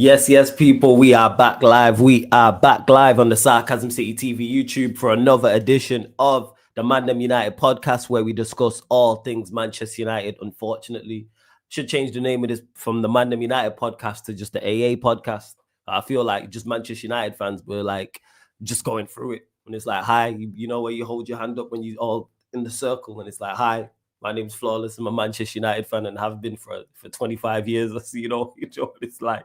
Yes, people, we are back live. We are back live on the Sarcasm City TV YouTube for another edition of the ManDem United podcast, where we discuss all things Manchester United. Unfortunately, should change the name of this from the ManDem United podcast to just the AA podcast. I feel like just Manchester United fans were like just going through it. And it's like, hi, you know where you hold your hand up when you all in the circle, and it's like, hi, my name's Flawless. I'm a Manchester United fan and have been for 25 years. You know, it's like.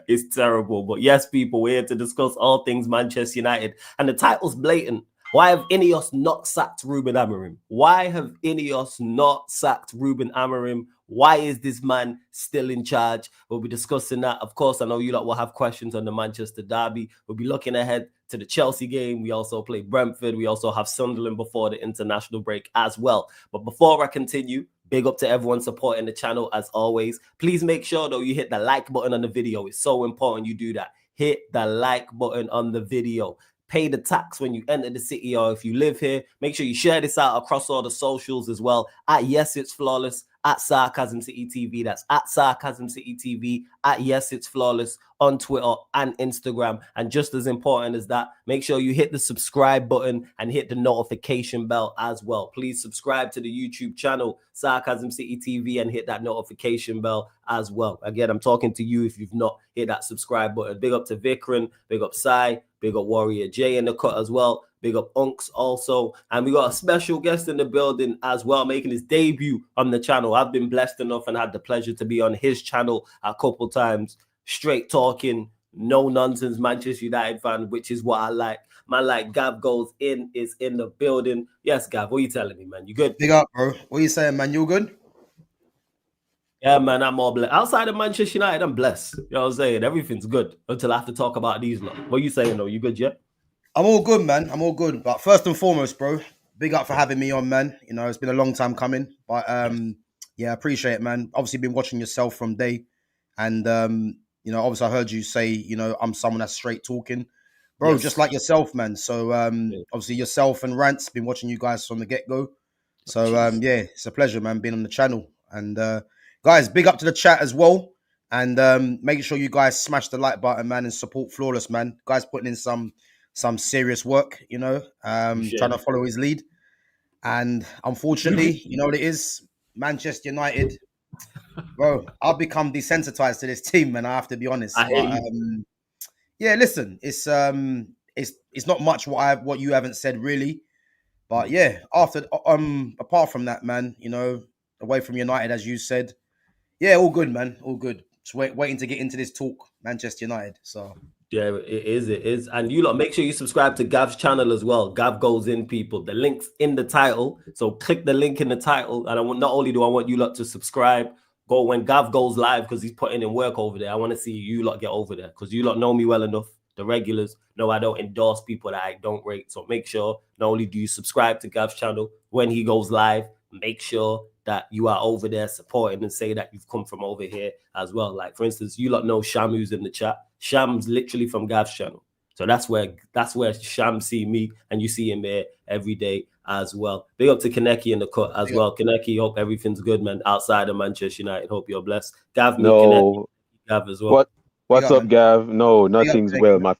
It's terrible. But yes, people, we're here to discuss all things Manchester United. And the title's blatant. Why have INEOS not sacked RUBEN Amorim? Why have INEOS not sacked RUBEN Amorim? Why is this man still in charge? We'll be discussing that. Of course, I know you lot will have questions on the Manchester derby. We'll be looking ahead to the Chelsea game. We also play Brentford. We also have Sunderland before the international break as well. But before I continue, big up to everyone supporting the channel as always. Please make sure though you hit the like button on the video. It's so important you do that. Hit the like button on the video. Pay the tax when you enter the city, or if you live here, make sure you share this out across all the socials as well. At Yes It's Flawless, at Sarcasm City TV. That's at Sarcasm City TV, at Yes It's Flawless on Twitter and Instagram. And just as important as that, make sure you hit the subscribe button and hit the notification bell as well. Please subscribe to the YouTube channel, Sarcasm City TV, and hit that notification bell as well. Again, I'm talking to you if you've not hit that subscribe button. Big up to Vikran, big up Sai, big up Warrior J in the cut as well. Big up Unks also. And we got a special guest in the building as well, making his debut on the channel. I've been blessed enough and had the pleasure to be on his channel a couple times. Straight talking, no nonsense Manchester United fan, which is what I like. Man, like Gav Goes In is in the building. Yes, Gav, what are you telling me, man? You good? Big up, bro. What are you saying, man? You good? Yeah, man, I'm all blessed. Outside of Manchester United, I'm blessed. You know what I'm saying? Everything's good until I have to talk about these lot. What are you saying, though? You good, yeah? I'm all good, man. I'm all good. But first and foremost, bro, big up for having me on, man. You know, it's been a long time coming. But yeah, I appreciate it, man. Obviously, been watching yourself from day. And, you know, obviously I heard you say, you know, I'm someone that's straight talking. Bro, just like yourself, man. So obviously yourself and Rant's been watching you guys from the get-go. So yeah, it's a pleasure, man, being on the channel. And guys, big up to the chat as well. And make sure you guys smash the like button, man, and support Flawless, man. Guys putting in some serious work, you know, trying to follow his lead. And unfortunately, you know what it is? Manchester United, bro, I've become desensitized to this team, man. I have to be honest. Yeah, listen, it's not much what you haven't said really. But yeah, apart from that, man, you know, away from United, as you said, yeah, all good, man, all good. Just waiting to get into this talk, Manchester United. So yeah, it is. And you lot, make sure you subscribe to Gav's channel as well. Gav Goes In, people. The link's in the title. So click the link in the title. And not only do I want you lot to subscribe, go when Gav goes live, because he's putting in work over there. I want to see you lot get over there, because you lot know me well enough. The regulars know I don't endorse people that I don't rate. So make sure not only do you subscribe to Gav's channel, when he goes live, make sure that you are over there supporting and say that you've come from over here as well. Like, for instance, you lot know Sham, who's in the chat. Sham's literally from Gav's channel. So that's where Sham see me, and you see him there every day as well. Big up to Kaneki in the cut as well. Kaneki, hope everything's good, man, outside of Manchester United. Hope you're blessed. Gav, Kaneki, Gav as well. What's up, Gav? No, nothing's well. My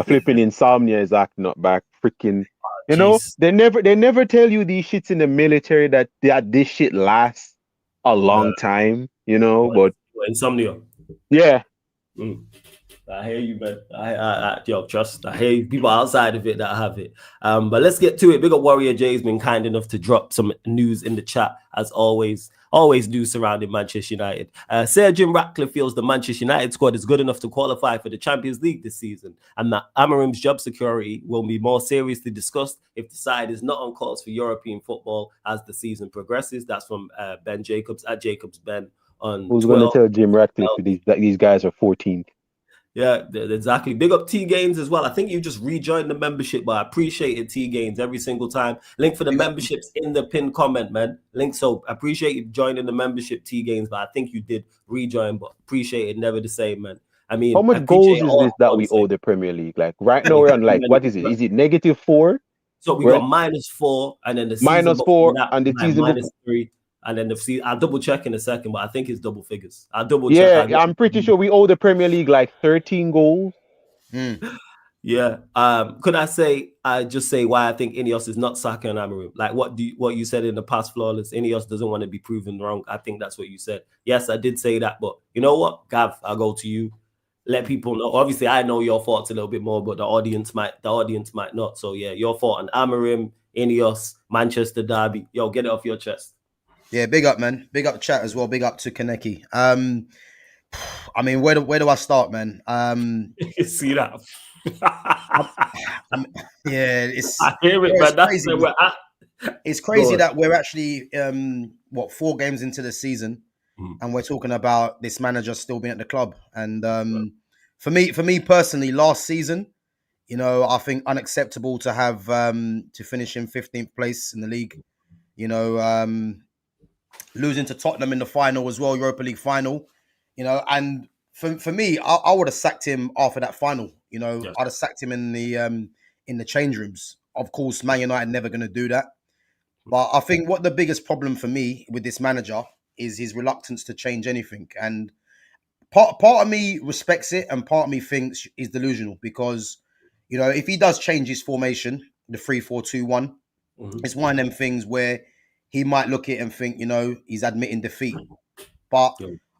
flipping insomnia is acting up back. Freaking, you know, they never tell you these shits in the military that this shit lasts a long time, you know. But insomnia. Yeah. I hear you, man. I hear people outside of it that have it. But let's get to it. Big up Warrior J's been kind enough to drop some news in the chat, as always do surrounding Manchester United. Sir Jim Ratcliffe feels the Manchester United squad is good enough to qualify for the Champions League this season, and that Amorim's job security will be more seriously discussed if the side is not on course for European football as the season progresses. That's from Ben Jacobs at Jacobs Ben on Who's going to tell Jim Ratcliffe these guys are 14th? Yeah, exactly. Big up T Gaines as well. I think you just rejoined the membership, but I appreciate it, T Gaines, every single time. Link for the memberships in the pinned comment, man. Link. So I appreciate you joining the membership, T Gaines, but I think you did rejoin, but appreciate it. Never the same, man. I mean, how much goals is this that we owe the Premier League? Like right now we're on what is it? Is it -4? So we got -4, and then the season -4 and the season -3. And then I'll double check in a second, but I think it's double figures. I'll double Yeah, check. I'm pretty sure we owe the Premier League like 13 goals. Yeah. Could I just say why I think INEOS is not sacking Amorim? Like what you said in the past, Flawless, INEOS doesn't want to be proven wrong. I think that's what you said. Yes, I did say that, but you know what? Gav, I'll go to you. Let people know. Obviously, I know your thoughts a little bit more, but the audience might not. So yeah, your thought on Amorim, INEOS, Manchester Derby. Yo, get it off your chest. Yeah, big up, man. Big up chat as well. Big up to Kaneki. I mean, where do I start, man? You see that? Yeah, it's I hear it, but that's crazy. where we're at. It's crazy that we're actually 4 games into the season, and we're talking about this manager still being at the club. And for me personally, last season, you know, I think unacceptable to have to finish in 15th place in the league. You know, losing to Tottenham in the final as well, Europa League final. You know, and for me, I would have sacked him after that final. You know, I'd have sacked him in the change rooms. Of course, Man United never going to do that. But I think what the biggest problem for me with this manager is his reluctance to change anything. And part of me respects it, and part of me thinks he's delusional because, you know, if he does change his formation, the 3-4-2-1, it's one of them things where he might look at it and think, you know, he's admitting defeat. But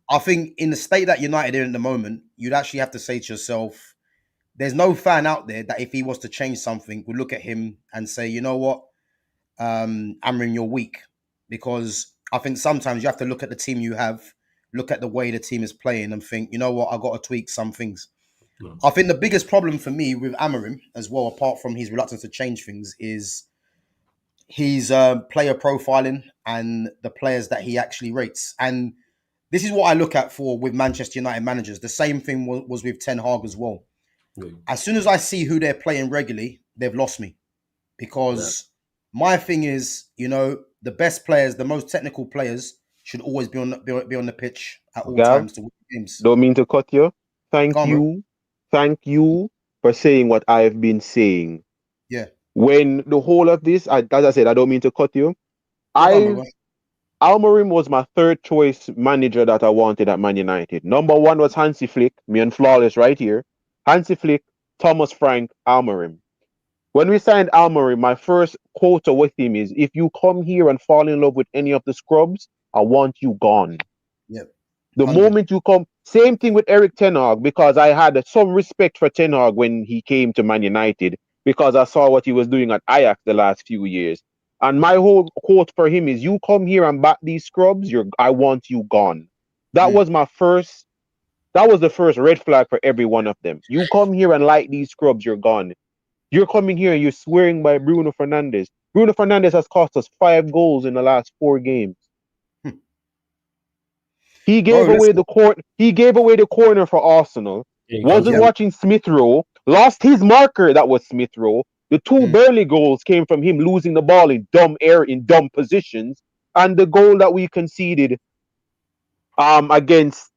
I think in the state that United are in at the moment, you'd actually have to say to yourself, there's no fan out there that if he was to change something would look at him and say, you know what, Amorim, you're weak. Because I think sometimes you have to look at the team you have, look at the way the team is playing and think, you know what, I've got to tweak some things. I think the biggest problem for me with Amorim as well, apart from his reluctance to change things, is his player profiling and the players that he actually rates. And this is what I look at with Manchester United managers. The same thing was with Ten Hag as well. As soon as I see who they're playing regularly, they've lost me. Because my thing is, you know, the best players, the most technical players should always be on the pitch at all times to win games. Don't mean to cut you. Thank you for saying what I've been saying. Yeah. When the whole of this, as I said, I don't mean to cut you. Amorim was my third choice manager that I wanted at Man United. Number 1 was Hansi Flick, me and Flawless right here. Hansi Flick, Thomas Frank, Amorim. When we signed Amorim, my first quote with him is, if you come here and fall in love with any of the scrubs, I want you gone. Yep. The moment you come, same thing with Eric Ten Hag, because I had some respect for Ten Hag when he came to Man United, because I saw what he was doing at Ajax the last few years. And my whole quote for him is, you come here and back these scrubs, I want you gone. That was the first red flag for every one of them. You come here and like these scrubs, you're gone. You're coming here and you're swearing by Bruno Fernandes. Bruno Fernandes has cost us 5 goals in the last 4 games. He gave away the corner for Arsenal. Wasn't watching Smith Rowe. Lost his marker, that was Smith Rowe. The 2 Burnley goals came from him losing the ball in dumb positions. And the goal that we conceded against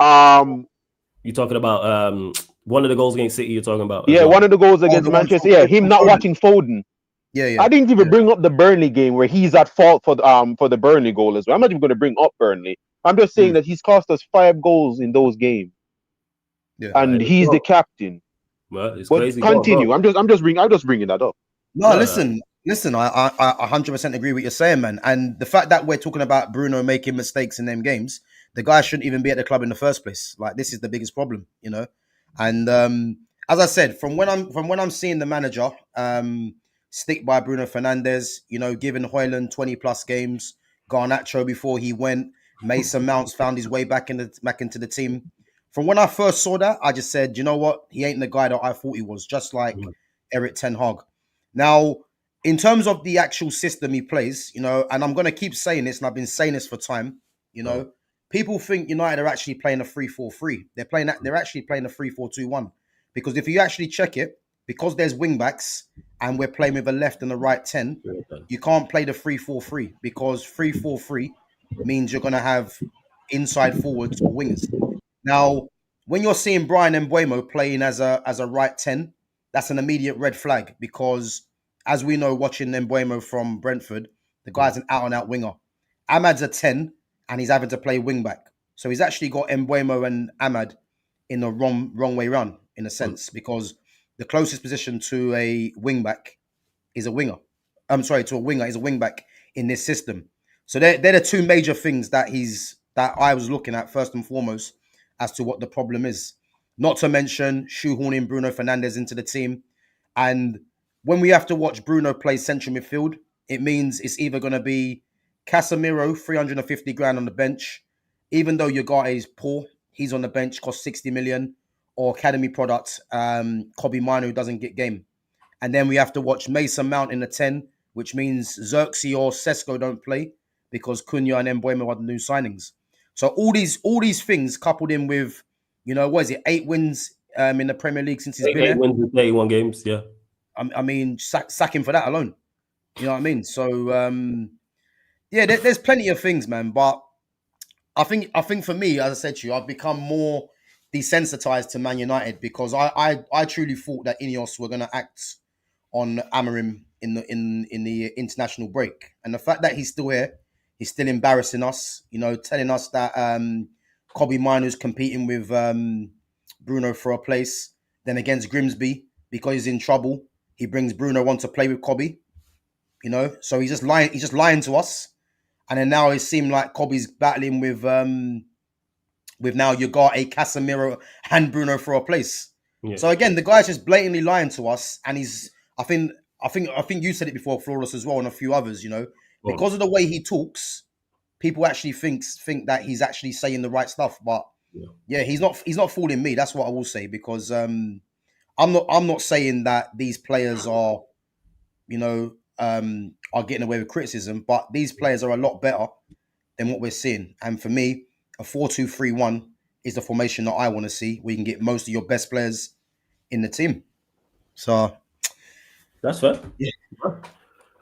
you're talking about one of the goals against City you're talking about. Yeah, one of the goals against Manchester. Yeah, him not watching Foden. Yeah. I didn't even bring up the Burnley game where he's at fault for the Burnley goal as well. I'm not even going to bring up Burnley. I'm just saying that he's cost us 5 goals in those games. Yeah, and he's the captain. Well, it's crazy. Continue. I'm just bringing that up. No, listen. I 100% agree with what you're saying, man. And the fact that we're talking about Bruno making mistakes in them games, the guy shouldn't even be at the club in the first place. Like, this is the biggest problem, you know. And as I said, from when I'm seeing the manager stick by Bruno Fernandes, you know, giving Højlund 20 plus games, Garnacho before he went, Mason Mounts found his way back into the team. From when I first saw that, I just said, you know what? He ain't the guy that I thought he was, just like Eric Ten Hag. Now, in terms of the actual system he plays, you know, and I'm going to keep saying this, and I've been saying this for time, you know, people think United are actually playing a 3-4-3. They're actually playing a 3-4-2-1. Because if you actually check it, because there's wing backs and we're playing with a left and a right 10, you can't play the 3-4-3 because 3-4-3 means you're going to have inside forwards or wingers. Now, when you're seeing Brian Mbeumo playing as a right 10, that's an immediate red flag because, as we know, watching Mbeumo from Brentford, the guy's an out-and-out winger. Ahmad's a 10 and he's having to play wing back. So he's actually got Mbeumo and Ahmad in the wrong way round, in a sense, because the closest position to a wing back is a winger. I'm sorry, to a winger is a wing back in this system. So they're the two major things that I was looking at first and foremost as to what the problem is. Not to mention shoehorning Bruno Fernandes into the team. And when we have to watch Bruno play central midfield, it means it's either going to be Casemiro, 350 grand on the bench, even though Ugarte is poor, he's on the bench, costs 60 million, or academy product, Kobe Manu doesn't get game. And then we have to watch Mason Mount in the 10, which means Xerxes or Sesko don't play because Cunha and Mbeumo are the new signings. So all these things coupled in with, what is it, 8 wins in the Premier League since he's been here. 8 wins in 31 games, yeah. I mean, sack him for that alone. You know what I mean? So, there's plenty of things, man. But I think for me, as I said to you, I've become more desensitized to Man United because I truly thought that INEOS were going to act on AMORIM in the international break, and the fact that he's still here, he's still embarrassing us. Telling us that Kobe Manu's competing with Bruno for a place. Then against Grimsby, because he's in trouble, he brings Bruno on to play with Kobe. So he's just lying. He's just lying to us. And then now it seemed like Kobe's battling with now Ugarte, Casemiro, and Bruno for a place. Yeah. So again, the guy's just blatantly lying to us, and I think you said it before, Flawless, as well, and a few others. Because of the way he talks, people actually think that he's actually saying the right stuff. But yeah, he's not fooling me. That's what I will say, because I'm not saying that these players are, are getting away with criticism, but these players are a lot better than what we're seeing. And for me, a 4-2-3-1 is the formation that I want to see, where you can get most of your best players in the team. So that's fair. Yeah.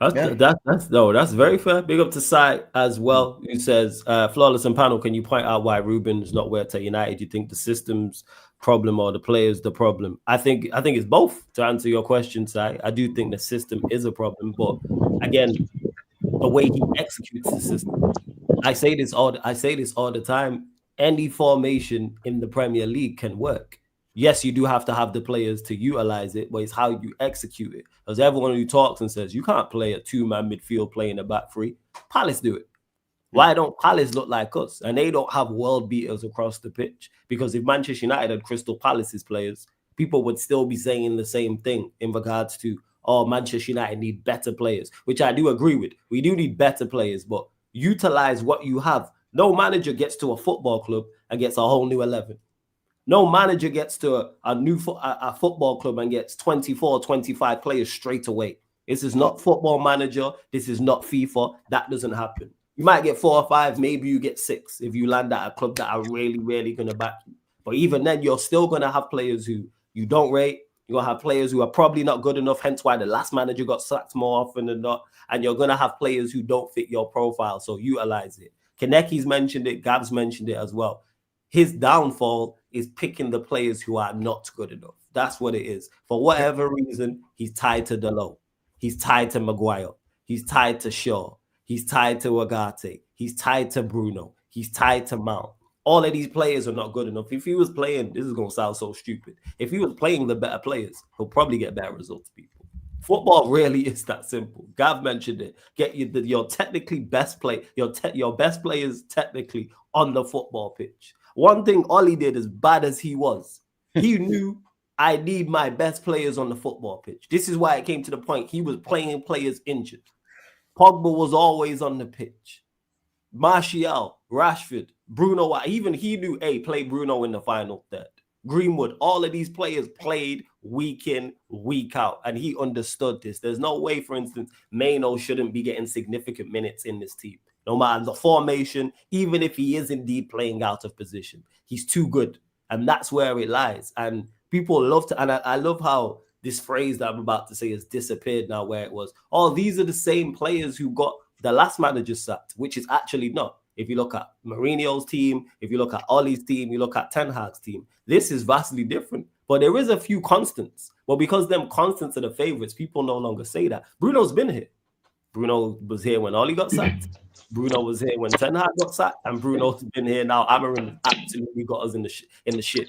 That's very fair. Big up to Sai as well, who says, Flawless and Panel, can you point out why Ruben is not worked at United? Do you think the system's problem or the players the problem? I think it's both, to answer your question, Sai. I do think the system is a problem, but again, the way he executes the system. I say this all the time. Any formation in the Premier League can work. Yes, you do have to have the players to utilize it, but it's how you execute it. Because everyone who talks and says you can't play a 2-man midfield playing a back three, Palace do it. Why don't Palace look like us? And they don't have world beaters across the pitch. Because if Manchester United had Crystal Palace's players, people would still be saying the same thing in regards to, Manchester United need better players, which I do agree with. We do need better players, but utilize what you have. No manager gets to a football club and gets a whole new 11. No manager gets to a football club and gets 24, 25 players straight away. This is not Football Manager. This is not FIFA. That doesn't happen. You might get 4 or 5, maybe you get 6 if you land at a club that are really, really going to back you. But even then, you're still going to have players who you don't rate. You're going to have players who are probably not good enough, hence why the last manager got sacked more often than not. And you're going to have players who don't fit your profile, so utilize it. Kaneki's mentioned it. Gab's mentioned it as well. His downfall is picking the players who are not good enough. That's what it is. For whatever reason, he's tied to Delo. He's tied to Maguire. He's tied to Shaw. He's tied to Ugarte. He's tied to Bruno. He's tied to Mount. All of these players are not good enough. If he was playing, this is going to sound so stupid. If he was playing the better players, he'll probably get better results, people. Football really is that simple. Gav mentioned it. Get your technically best play, your best players technically on the football pitch. One thing Ollie did, as bad as he was, he knew I need my best players on the football pitch. This is why it came to the point he was playing players injured. Pogba was always on the pitch. Martial, Rashford, Bruno, even he knew, play Bruno in the final third. Greenwood, all of these players played week in, week out, and he understood this. There's no way, for instance, Maino shouldn't be getting significant minutes in this team. No matter the formation, even if he is indeed playing out of position, he's too good. And that's where it lies. And people love to, and I love how this phrase that I'm about to say has disappeared now, where it was, these are the same players who got the last manager sacked, which is actually not. If you look at Mourinho's team, if you look at Ollie's team, you look at Ten Hag's team, this is vastly different. But there is a few constants. But because them constants are the favorites, people no longer say that. Bruno's been here. Bruno was here when Oli got sacked. Bruno was here when Ten Hag got sacked, and Bruno's been here now. Amorim has absolutely got us in the shit.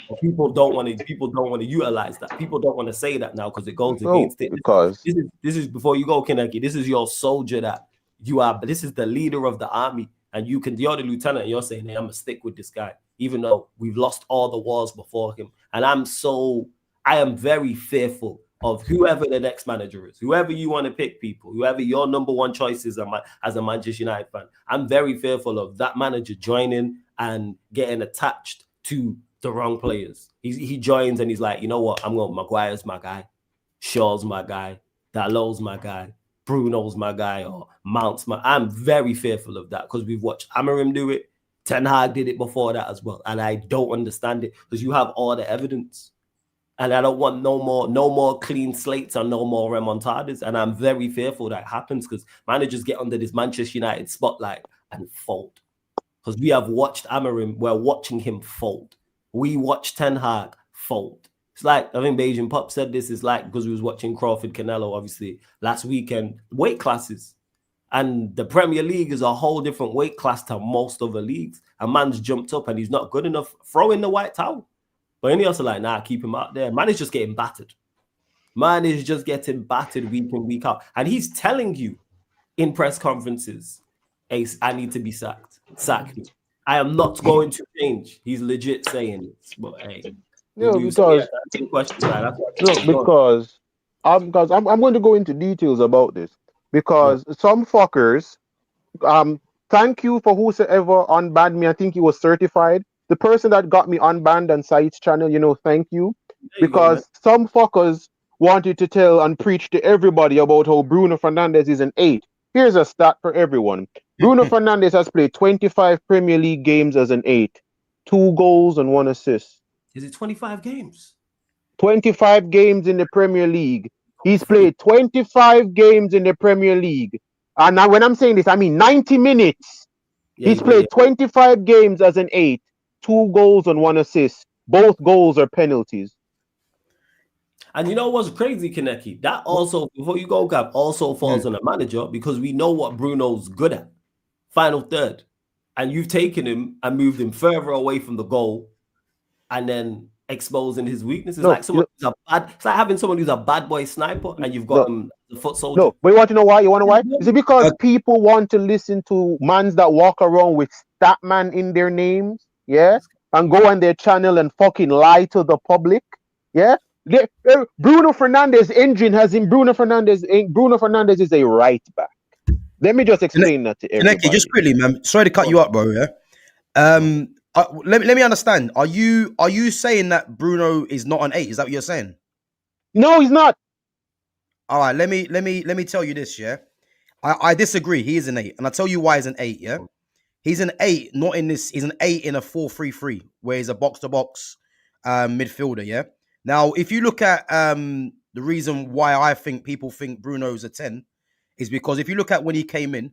But people don't want to utilize that. People don't want to say that now because it goes against it. Because this is before you go, Kineki. This is your soldier that you are. But this is the leader of the army, and you're the lieutenant. And you're saying, "Hey, I'm gonna stick with this guy," even though we've lost all the wars before him. And I am very fearful of whoever the next manager is, whoever you want to pick, people, whoever your number one choice is as a Manchester United fan. I'm very fearful of that manager joining and getting attached to the wrong players. He joins and he's like, you know what? Maguire's my guy, Shaw's my guy, Dalot's my guy, Bruno's my guy, or Mount's my. I'm very fearful of that because we've watched Amorim do it. Ten Hag did it before that as well, and I don't understand it because you have all the evidence. And I don't want no more clean slates and no more remontadas. And I'm very fearful that happens because managers get under this Manchester United spotlight and fold. Because we have watched Amorim, we're watching him fold. We watched Ten Hag fold. It's like, I think Beijing Pop said this is like, because we was watching Crawford Canelo, obviously, last weekend, weight classes. And the Premier League is a whole different weight class to most other leagues. A man's jumped up and he's not good enough. Throw in the white towel. But INEOS are like, nah, keep him out there. Man is just getting battered. Man is just getting battered week in, week out. And he's telling you in press conferences, Ace, I need to be sacked. Sack me. I am not going to change. He's legit saying this. But hey. Because I'm going to go into details about this. Because some fuckers, thank you for whosoever unbanned me. I think he was certified. The person that got me unbanned on Said's channel, thank you. Because some fuckers wanted to tell and preach to everybody about how Bruno Fernandes is an 8. Here's a stat for everyone. Bruno Fernandes has played 25 Premier League games as an 8. 2 goals and 1 assist. Is it 25 games? 25 games in the Premier League. He's played 25 games in the Premier League. And now when I'm saying this, I mean 90 minutes. He's played 25 games as an 8. 2 goals and 1 assist. Both goals are penalties. And you know what's crazy, Kaneki? That also, before you go, Gab, also falls on the manager because we know what Bruno's good at. Final third. And you've taken him and moved him further away from the goal and then exposing his weaknesses. It's like having someone who's a bad boy sniper and you've got him the foot soldier. No, but you want to know why? You want to know why? Is it because people want to listen to mans that walk around with Statman in their names? Yeah, and go on their channel and fucking lie to the public. Yeah, Bruno Fernandes' engine has him. Bruno Fernandes is a right back. Let me just explain that to everybody. Kaneki, just quickly, man. Sorry to cut you up, bro. Yeah. Let me understand. Are you saying that Bruno is not an 8? Is that what you're saying? No, he's not. All right. Let me tell you this. Yeah, I disagree. He is an 8, and I'll tell you why he's an 8. Yeah. He's an 8, not in this. He's an 8 in a 4-3-3, where he's a box-to-box midfielder. Yeah. Now, if you look at the reason why I think people think Bruno's a 10 is because if you look at when he came in,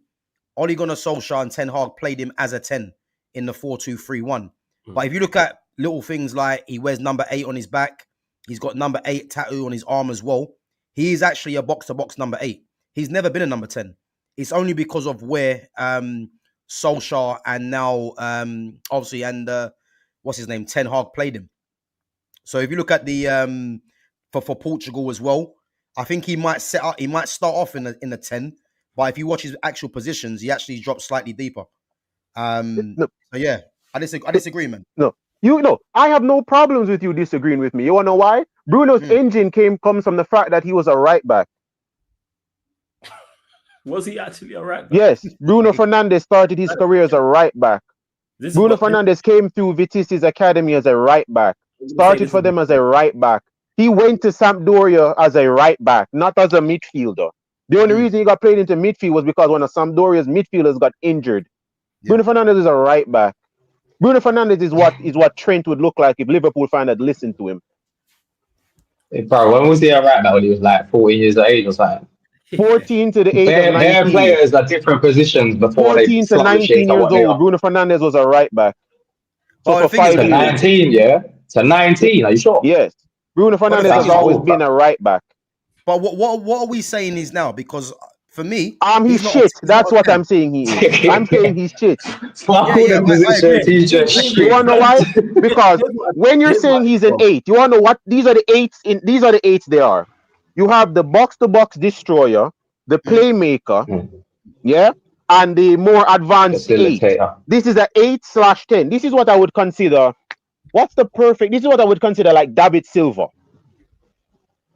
Ole Gunnar Solskjaer and Ten Hag played him as a 10 in the 4-2-3-1. But if you look at little things like he wears number 8 on his back, he's got number 8 tattoo on his arm as well. He is actually a box-to-box number 8. He's never been a number 10. It's only because of where Solskjaer and now obviously what's his name, Ten Hag played him. So if you look at the for Portugal as well, I think he might start off in the 10, but if you watch his actual positions, he actually drops slightly deeper. So yeah, I disagree, man. No, I have no problems with you disagreeing with me. You wanna know why? Bruno's engine comes from the fact that he was a right back. Was he actually a right back? Yes, Bruno Fernandes started his career as a right back. Bruno Fernandes came through Vitessi's academy as a right back. Started for them as a right back. He went to Sampdoria as a right back, not as a midfielder. The only reason he got played into midfield was because one of Sampdoria's midfielders got injured. Yeah. Bruno Fernandes is a right back. Bruno Fernandes is what Trent would look like if Liverpool fan had listened to him. Hey, bro, when was he a right back? When he was like 14 years of age or something? 14 to the age of 19. Their players at different positions before 14 to 19 years old, Bruno Fernandes was a right back. So for 5 years. 19, yeah? So 19, are you sure? Yes. Bruno Fernandes has always been a right back. But what are we saying is now? Because for me, He's shit. That's what I'm saying. He is. I'm saying he's shit. Fuck all the positions. He's just shit. You wanna know why? Because when you're saying he's an 8, you wanna know what? These are the 8s. These are the 8s. They are. You have the box-to-box destroyer, the playmaker, yeah, and the more advanced 8. This is an 8/10. This is what I would consider. This is what I would consider like David Silva.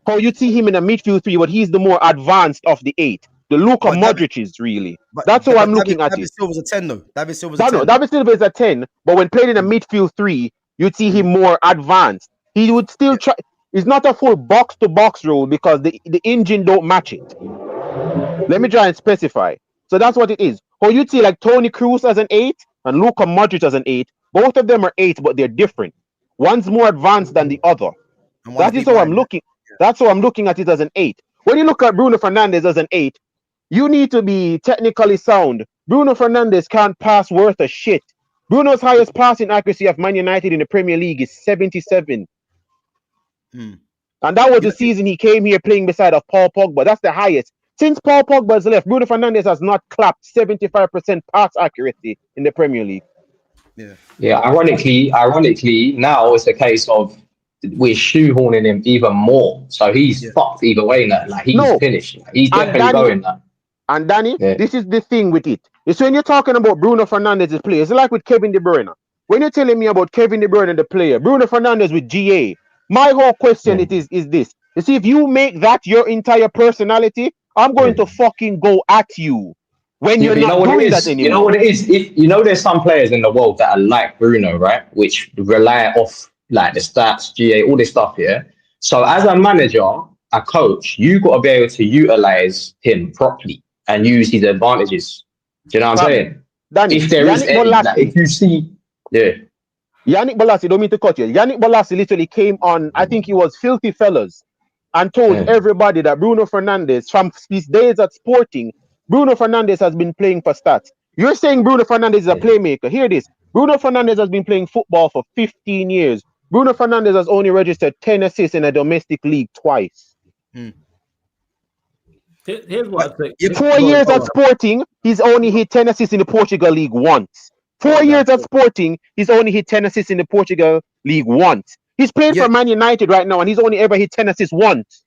How you see him in a midfield 3, but he's the more advanced of the 8. The Luka Modric's really. That's how I'm looking at it. David Silva's a 10 though. David Silva's a 10. David Silva is a 10, but when played in a midfield 3, you'd see him more advanced. He would still try. It's not a full box-to-box role because the engine don't match it. Let me try and specify. So that's what it is. How you see like Toni Kroos as an 8 and Luka Modric as an 8. Both of them are 8, but they're different. One's more advanced than the other. That is how I'm looking. That's how I'm looking at it as an 8. When you look at Bruno Fernandes as an 8, you need to be technically sound. Bruno Fernandes can't pass worth a shit. Bruno's highest passing accuracy of Man United in the Premier League is 77. And that was the season he came here playing beside of Paul Pogba. That's the highest. Since Paul Pogba has left, Bruno Fernandes has not clapped 75% pass accuracy in the Premier League. Yeah. Ironically, now it's a case of we're shoehorning him even more. So he's fucked either way now. Like he's finished. He's definitely going now. And Danny, this is the thing with it. It's when you're talking about Bruno Fernandes' player, it's like with Kevin De Bruyne. When you're telling me about Kevin De Bruyne, the player, Bruno Fernandes with GA, my whole question is this. You see, if you make that your entire personality, I'm going to fucking go at you when you're not doing that anymore. You know what it is? There's some players in the world that are like Bruno, right? Which rely off like the stats, GA, all this stuff here. So as a manager, a coach, you got to be able to utilize him properly and use his advantages. Do you know what I'm saying? Danny, if there is any, like, if you see, Yannick Bolasie, don't mean to cut you. Yannick Bolasie literally came on, I think he was Filthy Fellas, and told everybody that Bruno Fernandes, from his days at Sporting, Bruno Fernandes has been playing for stats. You're saying Bruno Fernandes is a playmaker. Hear this. Bruno Fernandes has been playing football for 15 years. Bruno Fernandes has only registered 10 assists in a domestic league twice. Here's what I think. 4 years at Sporting, he's only hit 10 assists in the Portugal League once. 4 years at Sporting, he's only hit 10 assists in the Portugal League once. He's playing for Man United right now, and he's only ever hit 10 assists once.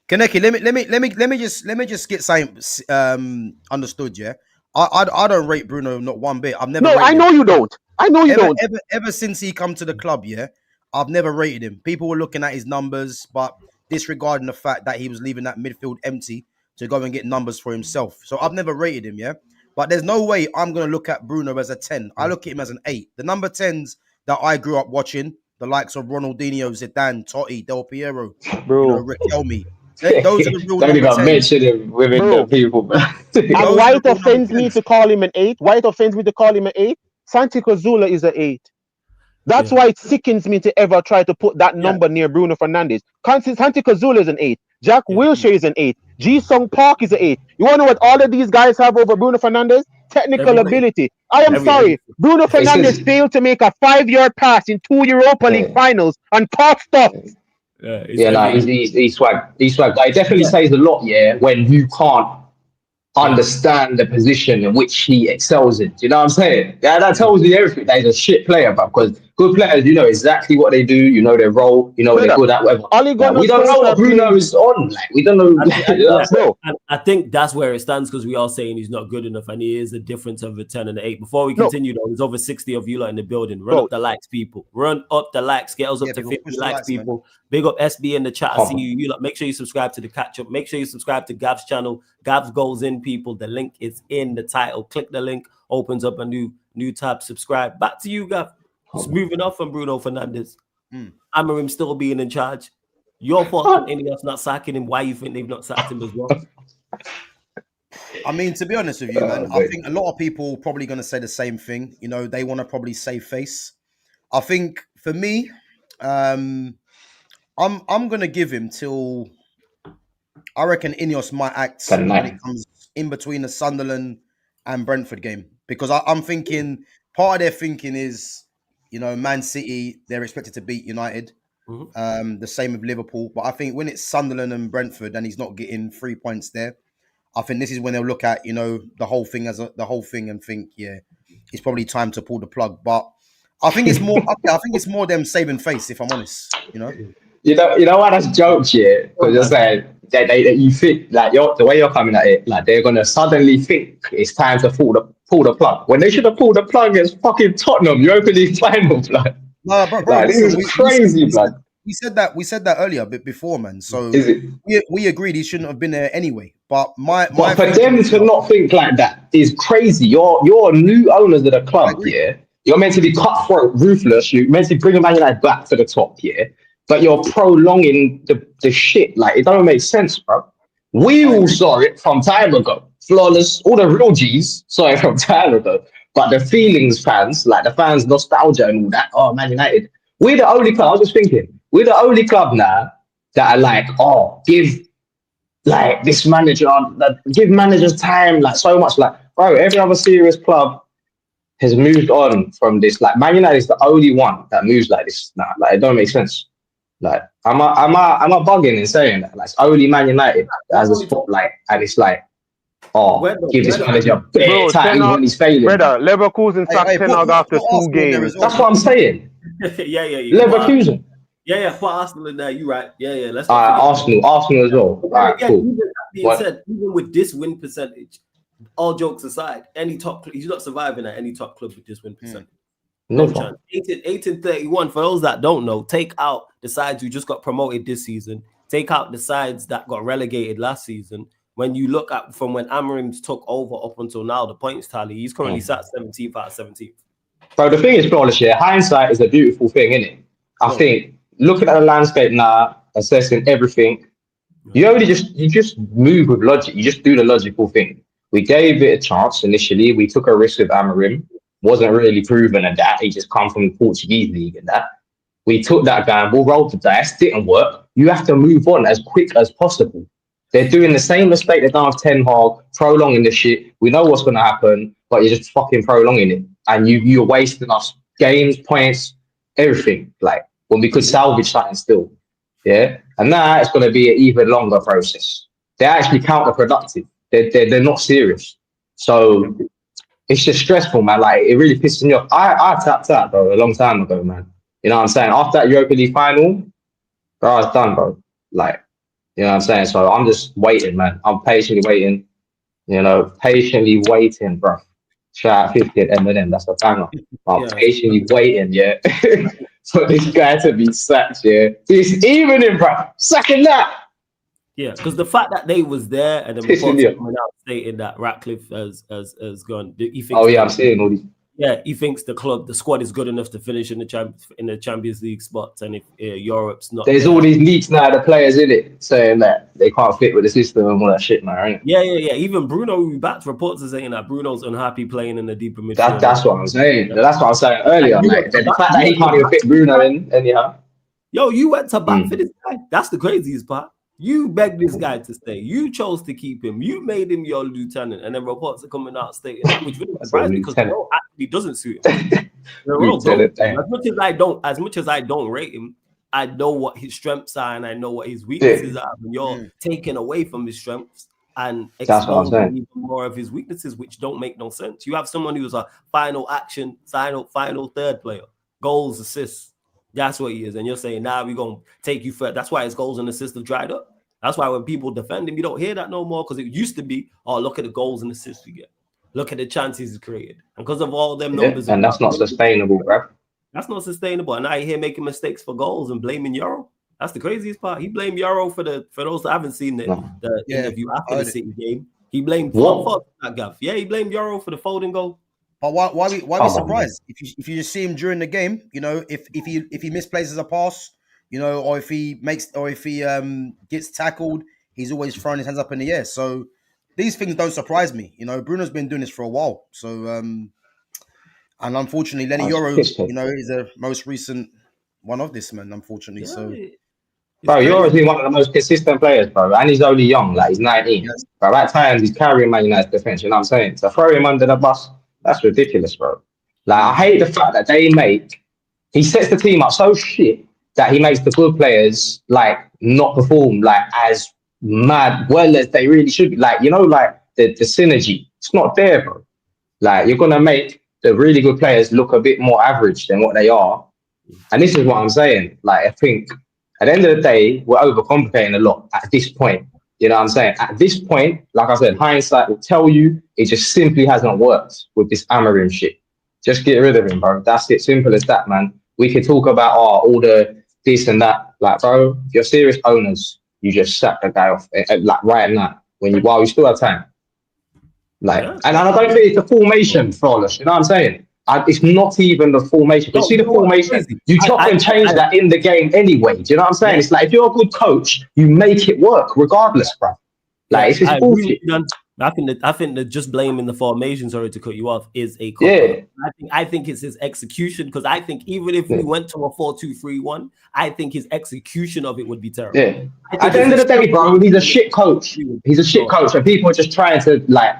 Kaneki, let me just get something understood. Yeah, I don't rate Bruno not one bit. I've never. No, I know you don't. I know you don't. Ever since he come to the club, yeah, I've never rated him. People were looking at his numbers, but disregarding the fact that he was leaving that midfield empty to go and get numbers for himself. So I've never rated him, yeah. But there's no way I'm going to look at Bruno as a 10. I look at him as an 8. The number 10s that I grew up watching, the likes of Ronaldinho, Zidane, Totti, Del Piero, Riquelme. Those are the real don't even mention him within the people, man. And White offends me to call him an 8. White offends me to call him an 8. Santi Cazorla is an 8. That's why it sickens me to ever try to put that number near Bruno Fernandes. Santi Cazorla is an 8. Jack Wilshere is an 8. Ji-Sung Park is an 8. You want to know what all of these guys have over Bruno Fernandes? Technical ability. I am sorry. Bruno Fernandes failed to make a 5-yard pass in 2 Europa League finals and caught stuff. He's swag. He's swag. It definitely says a lot, when you can't understand the position in which he excels in. Do you know what I'm saying? Yeah, that tells you everything. That he's a shit player, but because good players, you know exactly what they do, you know their role, you know what they're good at, whatever. We don't know what Bruno is on. Like, we don't know. I think that's where it stands, because we are saying he's not good enough, and he is the difference of a 10 and an 8. Before we continue, though, there's over 60 of you lot in the building. Run up the likes, people. Run up the likes. Get us up to 50 likes, people. Man. Big up SB in the chat. I see you. You lot, make sure you subscribe to the catch up. Make sure you subscribe to Gav's channel. Gav's Goes In, people. The link is in the title. Click the link. Opens up a new tab. Subscribe. Back to you, Gav. Just moving off from Bruno Fernandes. Amorim still being in charge. Your fault INEOS not sacking him. Why you think they've not sacked him as well? I mean, to be honest with you, man, I think a lot of people probably going to say the same thing. You know, they want to probably save face. I think for me, I'm going to give him till I reckon INEOS might act when it comes in between the Sunderland and Brentford game, because I'm thinking part of their thinking is, you know, Man City, they're expected to beat United. The same with Liverpool. But I think when it's Sunderland and Brentford and he's not getting 3 points there, I think this is when they'll look at, you know, the whole thing the whole thing and think, yeah, it's probably time to pull the plug. But I think it's more. I think it's more them saving face, if I'm honest. You know. You know why that's jokes, yeah? Because you're saying that you think like the way you're coming at it, like they're gonna suddenly think it's time to pull the plug when they should have pulled the plug against fucking Tottenham, Europa League final, blood. No, bro, like, listen, this is crazy, blood. We said that earlier, but before, man. So we agreed he shouldn't have been there anyway. But but for them to not think like that is crazy. You're new owners of the club, yeah. You're meant to be cutthroat, ruthless. You're meant to bring Man United back to the top, yeah. But you're prolonging the shit. Like, it don't make sense, bro. We all saw it from time ago. Flawless, all the real G's saw it from time ago. But the feelings fans, like the fans' nostalgia and all that, oh, Man United. We're the only club, I was just thinking, we're the only club now that are like, oh, give like this manager, give managers time, like so much. Like, bro, every other serious club has moved on from this. Like, Man United is the only one that moves like this now. Like, it don't make sense. Like, am I bugging in saying that? Like, it's only Man United that has a spotlight, and it's like, oh, give this manager bare time when he's failing. Brother, Leverkusen sacked 10 after 2 games. That's what I'm saying. yeah. Leverkusen. Yeah. For Arsenal in there, you right. Yeah. Let's. Arsenal as well. All right, cool. Even that being said, even with this win percentage, all jokes aside, any top he's not surviving at any top club with this win percentage. No chance. 8-31. For those that don't know, take out the sides who just got promoted this season. Take out the sides that got relegated last season. When you look at from when AMORIM took over up until now, the points tally, he's currently sat 17th out of 17th. Bro, the thing is, flawless, yeah, hindsight is a beautiful thing, isn't it? I think looking at the landscape now, assessing everything, you just move with logic. You just do the logical thing. We gave it a chance initially. We took a risk with AMORIM. Wasn't really proven at that. He just come from the Portuguese league and that. We took that gamble, rolled the dice, didn't work. You have to move on as quick as possible. They're doing the same mistake they've done with Ten Hag, prolonging the shit. We know what's going to happen, but you're just fucking prolonging it. And you're wasting us games, points, everything. Like, when we could salvage something still. Yeah? And now it's going to be an even longer process. They're actually counterproductive. They're not serious. So it's just stressful, man. Like, it really pisses me off. I tapped out, bro, a long time ago, man. You know what I'm saying? After that Europa League final, bro, I was done, bro. Like, you know what I'm saying? So I'm just waiting, man. I'm patiently waiting. You know, patiently waiting, bro. Shout out 50 at ManDem. That's a banger. I'm patiently waiting, yeah. For this guy to be sacked, yeah. This evening, bro. Sacking that. Yeah, because the fact that they was there and the reports coming out stating that Ratcliffe has gone. He thinks I'm seeing all these. Yeah, he thinks the squad is good enough to finish in the Champions League spots, and if Europe's not, there's all these leaks now. The players in it saying that they can't fit with the system and all that shit, man. Right? Yeah. Even Bruno, backed reports are saying that Bruno's unhappy playing in the deeper midfield. That's what I'm saying. That's what I was saying earlier. Like, the fact that he can't even fit Bruno in, anyhow. Yo, you went to bat for this guy. That's the craziest part. You begged this guy to stay. You chose to keep him. You made him your lieutenant, and then reports are coming out stating that, which really surprised me because Bro actually doesn't suit him. As much as I don't rate him, I know what his strengths are and I know what his weaknesses are. And you're taking away from his strengths and exposing even more of his weaknesses, which don't make no sense. You have someone who's a final third player, goals, assists. That's what he is. And you're saying, we're going to take you further. That's why his goals and assists have dried up. That's why when people defend him, you don't hear that no more, because it used to be, oh, look at the goals and assists we get. Look at the chances he's created. And because of all them numbers. And that's not sustainable, bro. That's not sustainable. And I hear making mistakes for goals and blaming Euro. That's the craziest part. He blamed Euro for those that haven't seen the interview after the City game. He blamed Gav. Yeah, he blamed Euro for the folding goal. But why be surprised if you just see him during the game? You know, if he misplaces a pass, you know, or if he gets tackled, he's always throwing his hands up in the air. So these things don't surprise me. You know, Bruno's been doing this for a while. So and unfortunately, Lenny Euro, you know, is the most recent one of this, man. Unfortunately, bro, Euro's been one of the most consistent players, bro, and he's only young, like he's 19. Yes. But at times he's carrying Man United's defense. You know what I'm saying? So throw him under the bus. That's ridiculous, bro. Like, I hate the fact that he sets the team up so shit that he makes the good players like not perform like as mad well as they really should be. Like, you know, like the synergy, it's not there, bro. Like, you're gonna make the really good players look a bit more average than what they are. And this is what I'm saying. Like, I think at the end of the day, we're overcomplicating a lot at this point. You know what I'm saying? At this point, like I said, hindsight will tell you it just simply hasn't worked with this AMORIM shit. Just get rid of him, bro. That's it. Simple as that, man. We could talk about all the this and that. Like, bro, if you're serious owners, you just sack the guy off like right now while you still have time. Like, and I don't think it's the formation, flawless. You know what I'm saying? It's not even the formation. But see the formation, you chop and change that in the game anyway. Do you know what I'm saying? It's like if you're a good coach, you make it work regardless, bro. Like, it's just bullshit. I think that just blaming the formation, sorry to cut you off, is a cop. Yeah. I think it's his execution, because I think even if we went to a 4-2-3-1, I think his execution of it would be terrible. Yeah. At the end of the day, bro, he's a shit coach. He's a shit coach, and people are just trying to like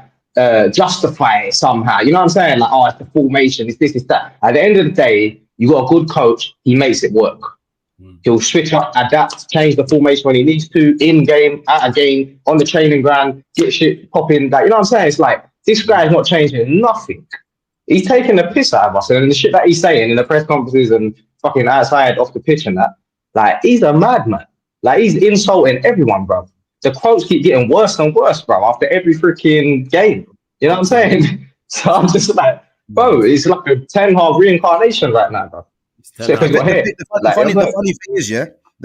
justify it somehow. You know what I'm saying? Like, oh, it's the formation, it's this, it's that. At the end of the day, you got a good coach, he makes it work. He'll switch up, adapt, change the formation when he needs to, in game, out of game, on the training ground, get shit popping. Like, you know what I'm saying? It's like, this guy's not changing nothing. He's taking the piss out of us, and the shit that he's saying in the press conferences and fucking outside off the pitch and that, like, he's a madman. Like, he's insulting everyone, bro. The quotes keep getting worse and worse, bro, after every freaking game. You know what I'm saying? So I'm just like, bro, it's like a 10-half reincarnation right now, bro. The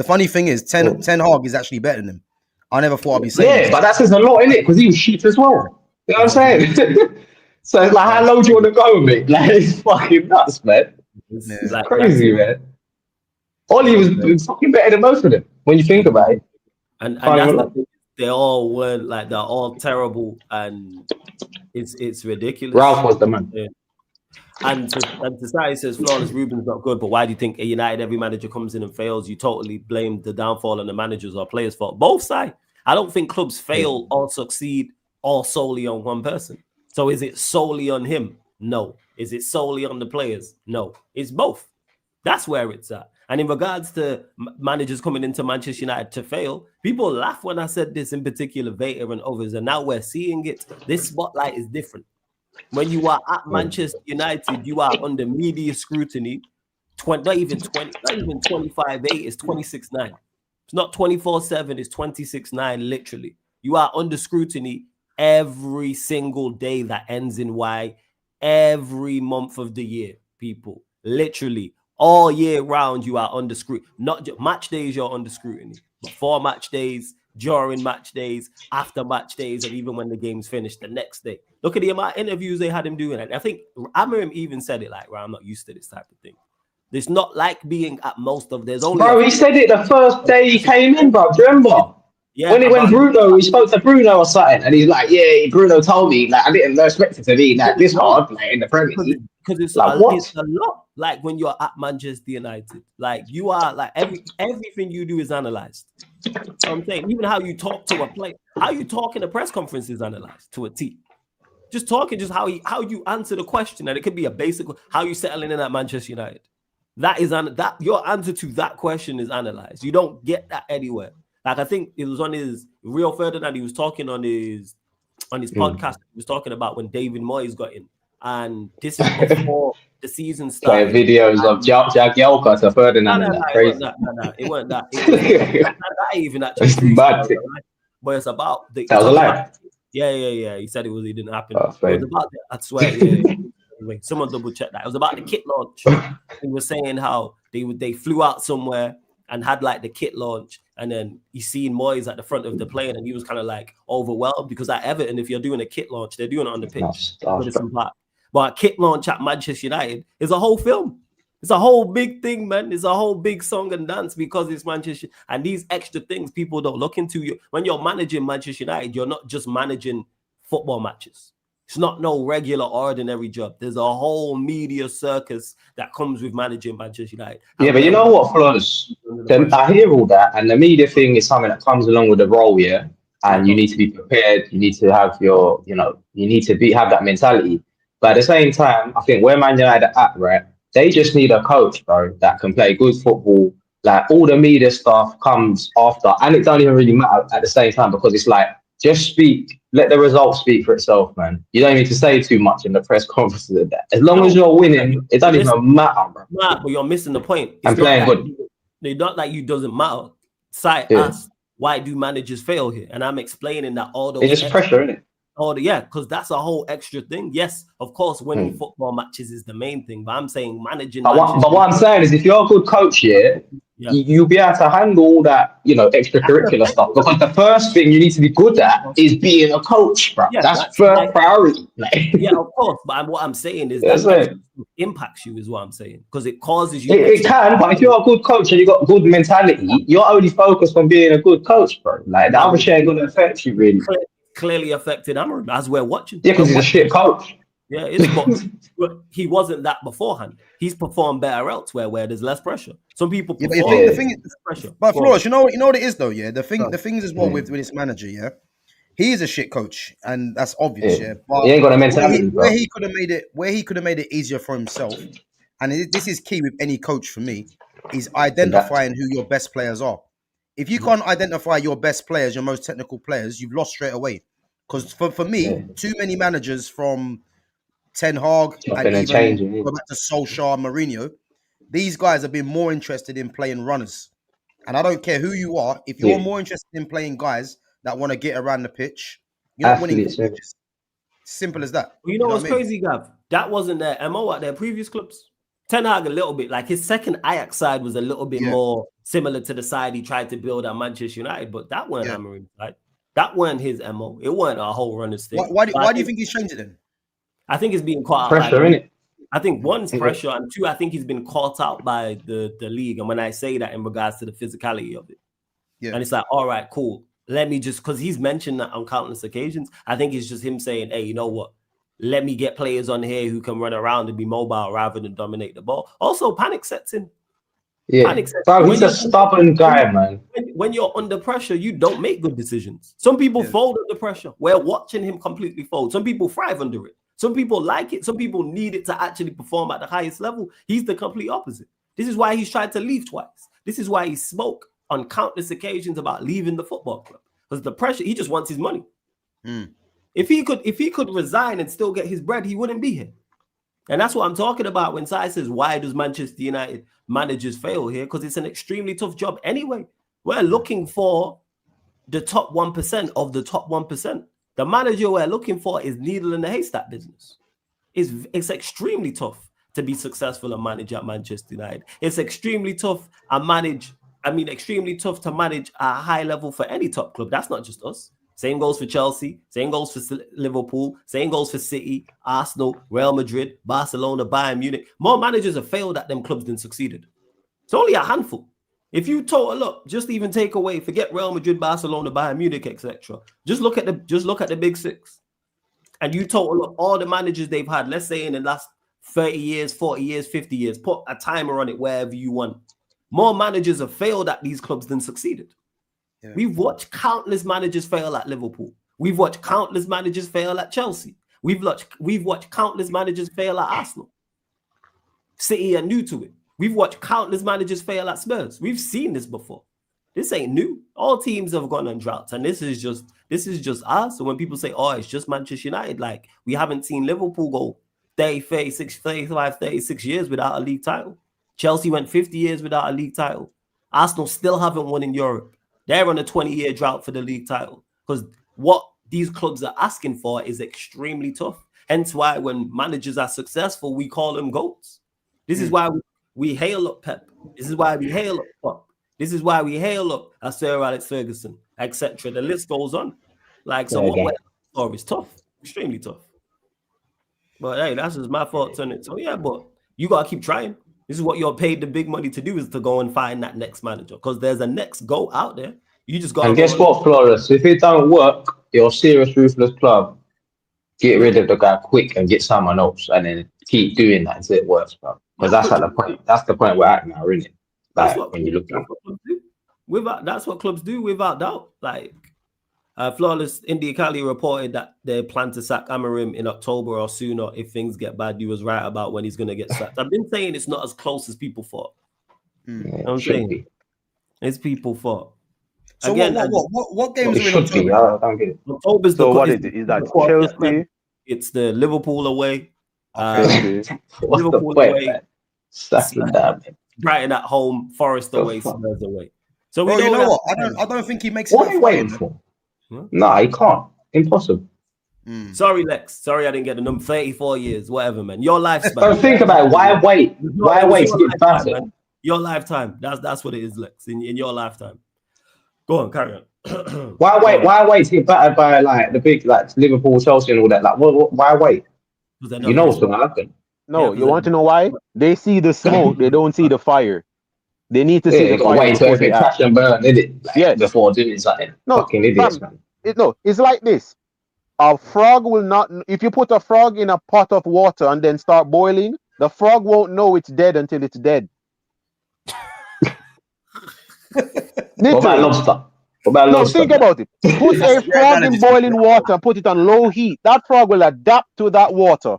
funny thing is, Ten Hag is actually better than him. I never thought I'd be saying that. But that says a lot, innit? Because he was shit as well. You know what I'm saying? So it's like, how low do you want to go, mate? Like, it's fucking nuts, man. It's like crazy, man. Ollie was fucking better than most of them when you think about it. And that's like, they all weren't like, they're all terrible, and it's ridiculous. Ralph was the man. Yeah. And society says flawless, Ruben's not good, but why do you think at United every manager comes in and fails? You totally blame the downfall on the managers or players' fault. Both sides. I don't think clubs fail or succeed all solely on one person. So is it solely on him? No. Is it solely on the players? No. It's both. That's where it's at. And in regards to managers coming into Manchester United to fail, people laugh when I said this, in particular, Vader and others, and now we're seeing it. This spotlight is different. When you are at Manchester United, you are under media scrutiny. Not even 25-8, it's 26-9. It's not 24/7, it's 26-9, literally. You are under scrutiny every single day that ends in Y, every month of the year, people. Literally, all year round, you are under scrutiny. Not just match days, you're under scrutiny. Before match days, during match days, after match days, and even when the game's finished the next day. Look at the amount of interviews they had him doing. And I think AMORIM even said it like, well, I'm not used to this type of thing. It's not like being at most of, there's only... Bro, he said it the first day he came in, bro. Do you remember? Yeah. When Bruno, he spoke to Bruno or something, and he's like, yeah, Bruno told me, like, I didn't expect it to be like this hard, like, in the Premier League. Because it's, like, it's a lot. Like when you're at Manchester United, like you are, like everything you do is analyzed. So I'm saying, even how you talk to a player, how you talk in a press conference is analyzed to a T. Just talking, just how you answer the question, and it could be a basic, how you settling in at Manchester United. That is that your answer to that question is analyzed. You don't get that anywhere. Like I think it was on his Rio Ferdinand, he was talking on his podcast. He was talking about when David Moyes got in, and this is before the season started. Playing videos of Jagielka to Ferdinand. It weren't that. It was not even actually. It's mad. But it's about the. That was a lie. Yeah. He said it didn't happen. It was about I swear. Wait, someone double check that. It was about the kit launch. He was saying how they flew out somewhere and had like the kit launch, and then he seen Moyes at the front of the plane, and he was kind of like overwhelmed because at Everton, if you're doing a kit launch, they're doing it on the pitch. But a kit launch at Manchester United is a whole film. It's a whole big thing, man. It's a whole big song and dance because it's Manchester. And these extra things people don't look into. You when you're managing Manchester United, you're not just managing football matches. It's not no regular, ordinary job. There's a whole media circus that comes with managing Manchester United. Yeah, but you know what, Flores? I hear all that, and the media thing is something that comes along with the role, yeah? And you need to be prepared. You need to have your, you need to have that mentality. But at the same time, I think where Man United are at, right, they just need a coach, bro, that can play good football, like all the media stuff comes after, and it don't even really matter at the same time because it's like just speak, let the results speak for itself, man. You don't need to say too much in the press conferences of that. As long as you're winning, it don't even matter, bro. Nah, but you're missing the point. I'm playing good. It's not like you doesn't matter. Site asked, why do managers fail here? And I'm explaining that all those. It's just pressure, isn't it? Because that's a whole extra thing. Yes, of course, winning football matches is the main thing, but I'm saying managing. But what I'm saying is, if you're a good coach, you'll be able to handle all that, extracurricular stuff. Because the first thing you need to be good at is being a coach, bro. Yeah, that's first priority. Yeah, of course. But what I'm saying is that impacts you, is what I'm saying, because it causes you. It can, but if you're a good coach and you got good mentality, you're only focused on being a good coach, bro. Like the other shit ain't gonna affect you really. Clearly affected AMORIM as we're watching. Yeah, because he's a shit coach. Yeah, but he wasn't that beforehand. He's performed better elsewhere where there's less pressure. Some people perform the thing is pressure. But Flores, you know what it is though, yeah. The thing is as well with this manager, yeah. He is a shit coach, and that's obvious, yeah. But he ain't got a mentality. Where he could have made it easier for himself, and this is key with any coach for me, is identifying who your best players are. If you can't identify your best players, your most technical players, you've lost straight away. Because for me, too many managers from Ten Hag and even go back to Solskjaer, Mourinho, these guys have been more interested in playing runners. And I don't care who you are, if you're more interested in playing guys that want to get around the pitch, you're not winning. Simple as that. Well, you know what's crazy, Gav? That wasn't their MO at their previous clubs. Ten Hag a little bit, like his second Ajax side was a little bit more similar to the side he tried to build at Manchester United, but that weren't AMORIM's side. That weren't his MO. It weren't a whole runners thing. Why do you think he's changed it then? I think it's being caught out. Pressure, innit? I think one's pressure, and two, I think he's been caught out by the league. And when I say that in regards to the physicality of it, and it's like, all right, cool. Let me just, because he's mentioned that on countless occasions. I think it's just him saying, hey, you know what? Let me get players on here who can run around and be mobile rather than dominate the ball. Also, panic sets in. Yeah, he's a stubborn guy, man. When you're under pressure, you don't make good decisions. Some people fold under pressure. We're watching him completely fold. Some people thrive under it. Some people like it. Some people need it to actually perform at the highest level. He's the complete opposite. This is why he's tried to leave twice. This is why he spoke on countless occasions about leaving the football club. Because the pressure, he just wants his money. If he could resign and still get his bread, he wouldn't be here. And that's what I'm talking about when Sai says, why does Manchester United managers fail here? Because it's an extremely tough job anyway. We're looking for the top 1% of the top 1%. The manager we're looking for is needle in the haystack business. It's extremely tough to be successful and manage at Manchester United. It's extremely tough extremely tough to manage a high level for any top club. That's not just us. Same goes for Chelsea, same goes for Liverpool, same goes for City, Arsenal, Real Madrid, Barcelona, Bayern Munich. More managers have failed at them clubs than succeeded. It's only a handful. If you total up, just even take away, forget Real Madrid, Barcelona, Bayern Munich, etc. Just look at the big six. And you total up all the managers they've had, let's say in the last 30 years, 40 years, 50 years, put a timer on it wherever you want. More managers have failed at these clubs than succeeded. Yeah. We've watched countless managers fail at Liverpool. We've watched countless managers fail at Chelsea. We've watched countless managers fail at Arsenal. City are new to it. We've watched countless managers fail at Spurs. We've seen this before. This ain't new. All teams have gone on droughts, and this is just us. So when people say, oh, it's just Manchester United, like we haven't seen Liverpool go 30, 36, 35, 36 years without a league title. Chelsea went 50 years without a league title. Arsenal still haven't won in Europe. They're on a 20-year drought for the league title because what these clubs are asking for is extremely tough. Hence why when managers are successful, we call them GOATs. This is why we hail up Pep. This is why we hail up Klopp. This is why we hail up Sir Alex Ferguson, etc. The list goes on. Like, so what is tough, extremely tough. But hey, that's just my thoughts on it. So yeah, but you got to keep trying. This is what you're paid the big money to do, is to go and find that next manager, because there's a next GOAT out there. You just got. And guess what, Flores? If it don't work, you're a serious, ruthless club. Get rid of the guy quick and get someone else, and then keep doing that until it works, bro. Because that's at the point. That's the point we're at now, isn't it? Like, that's what when you look at it. That's what clubs do, without doubt. Like, Flawless India Cali reported that they plan to sack AMORIM in October or sooner if things get bad. He was right about when he's going to get sacked. I've been saying it's not as close as people thought. I'm saying it's people fault. So Again, what games it are in should be. October? I don't get it. October's So what is it? Is that Chelsea? It's the Liverpool away. Chelsea. What's the Liverpool point, away. man? Sucking that, man. Brighton at home, Forest away, fuck? Spurs away. So Bro, we you know know that. what? I don't think he makes What it. are you waiting for? No, he can't. Impossible. Sorry, Lex. Sorry, I didn't get the number. 34 years, whatever, man. Your lifespan. Don't think about it. Why wait? Why wait to get better? Man. Your lifetime. That's what it is, Lex. In your lifetime. Go on, carry on. Why wait? Why wait to get battered by like the big like Liverpool, Chelsea, and all that? Like, why wait? You know what's going to happen. No, you want to know why? They see the smoke, they don't see the fire. They need to see the fire. Wait till it crash and burn, did it? Like, before doing something. No, fucking idiots, man. It's like this. A frog will not. If you put a frog in a pot of water and then start boiling, the frog won't know it's dead until it's dead. What about lobster? Think about it. Put a frog in boiling water and put it on low heat. That frog will adapt to that water.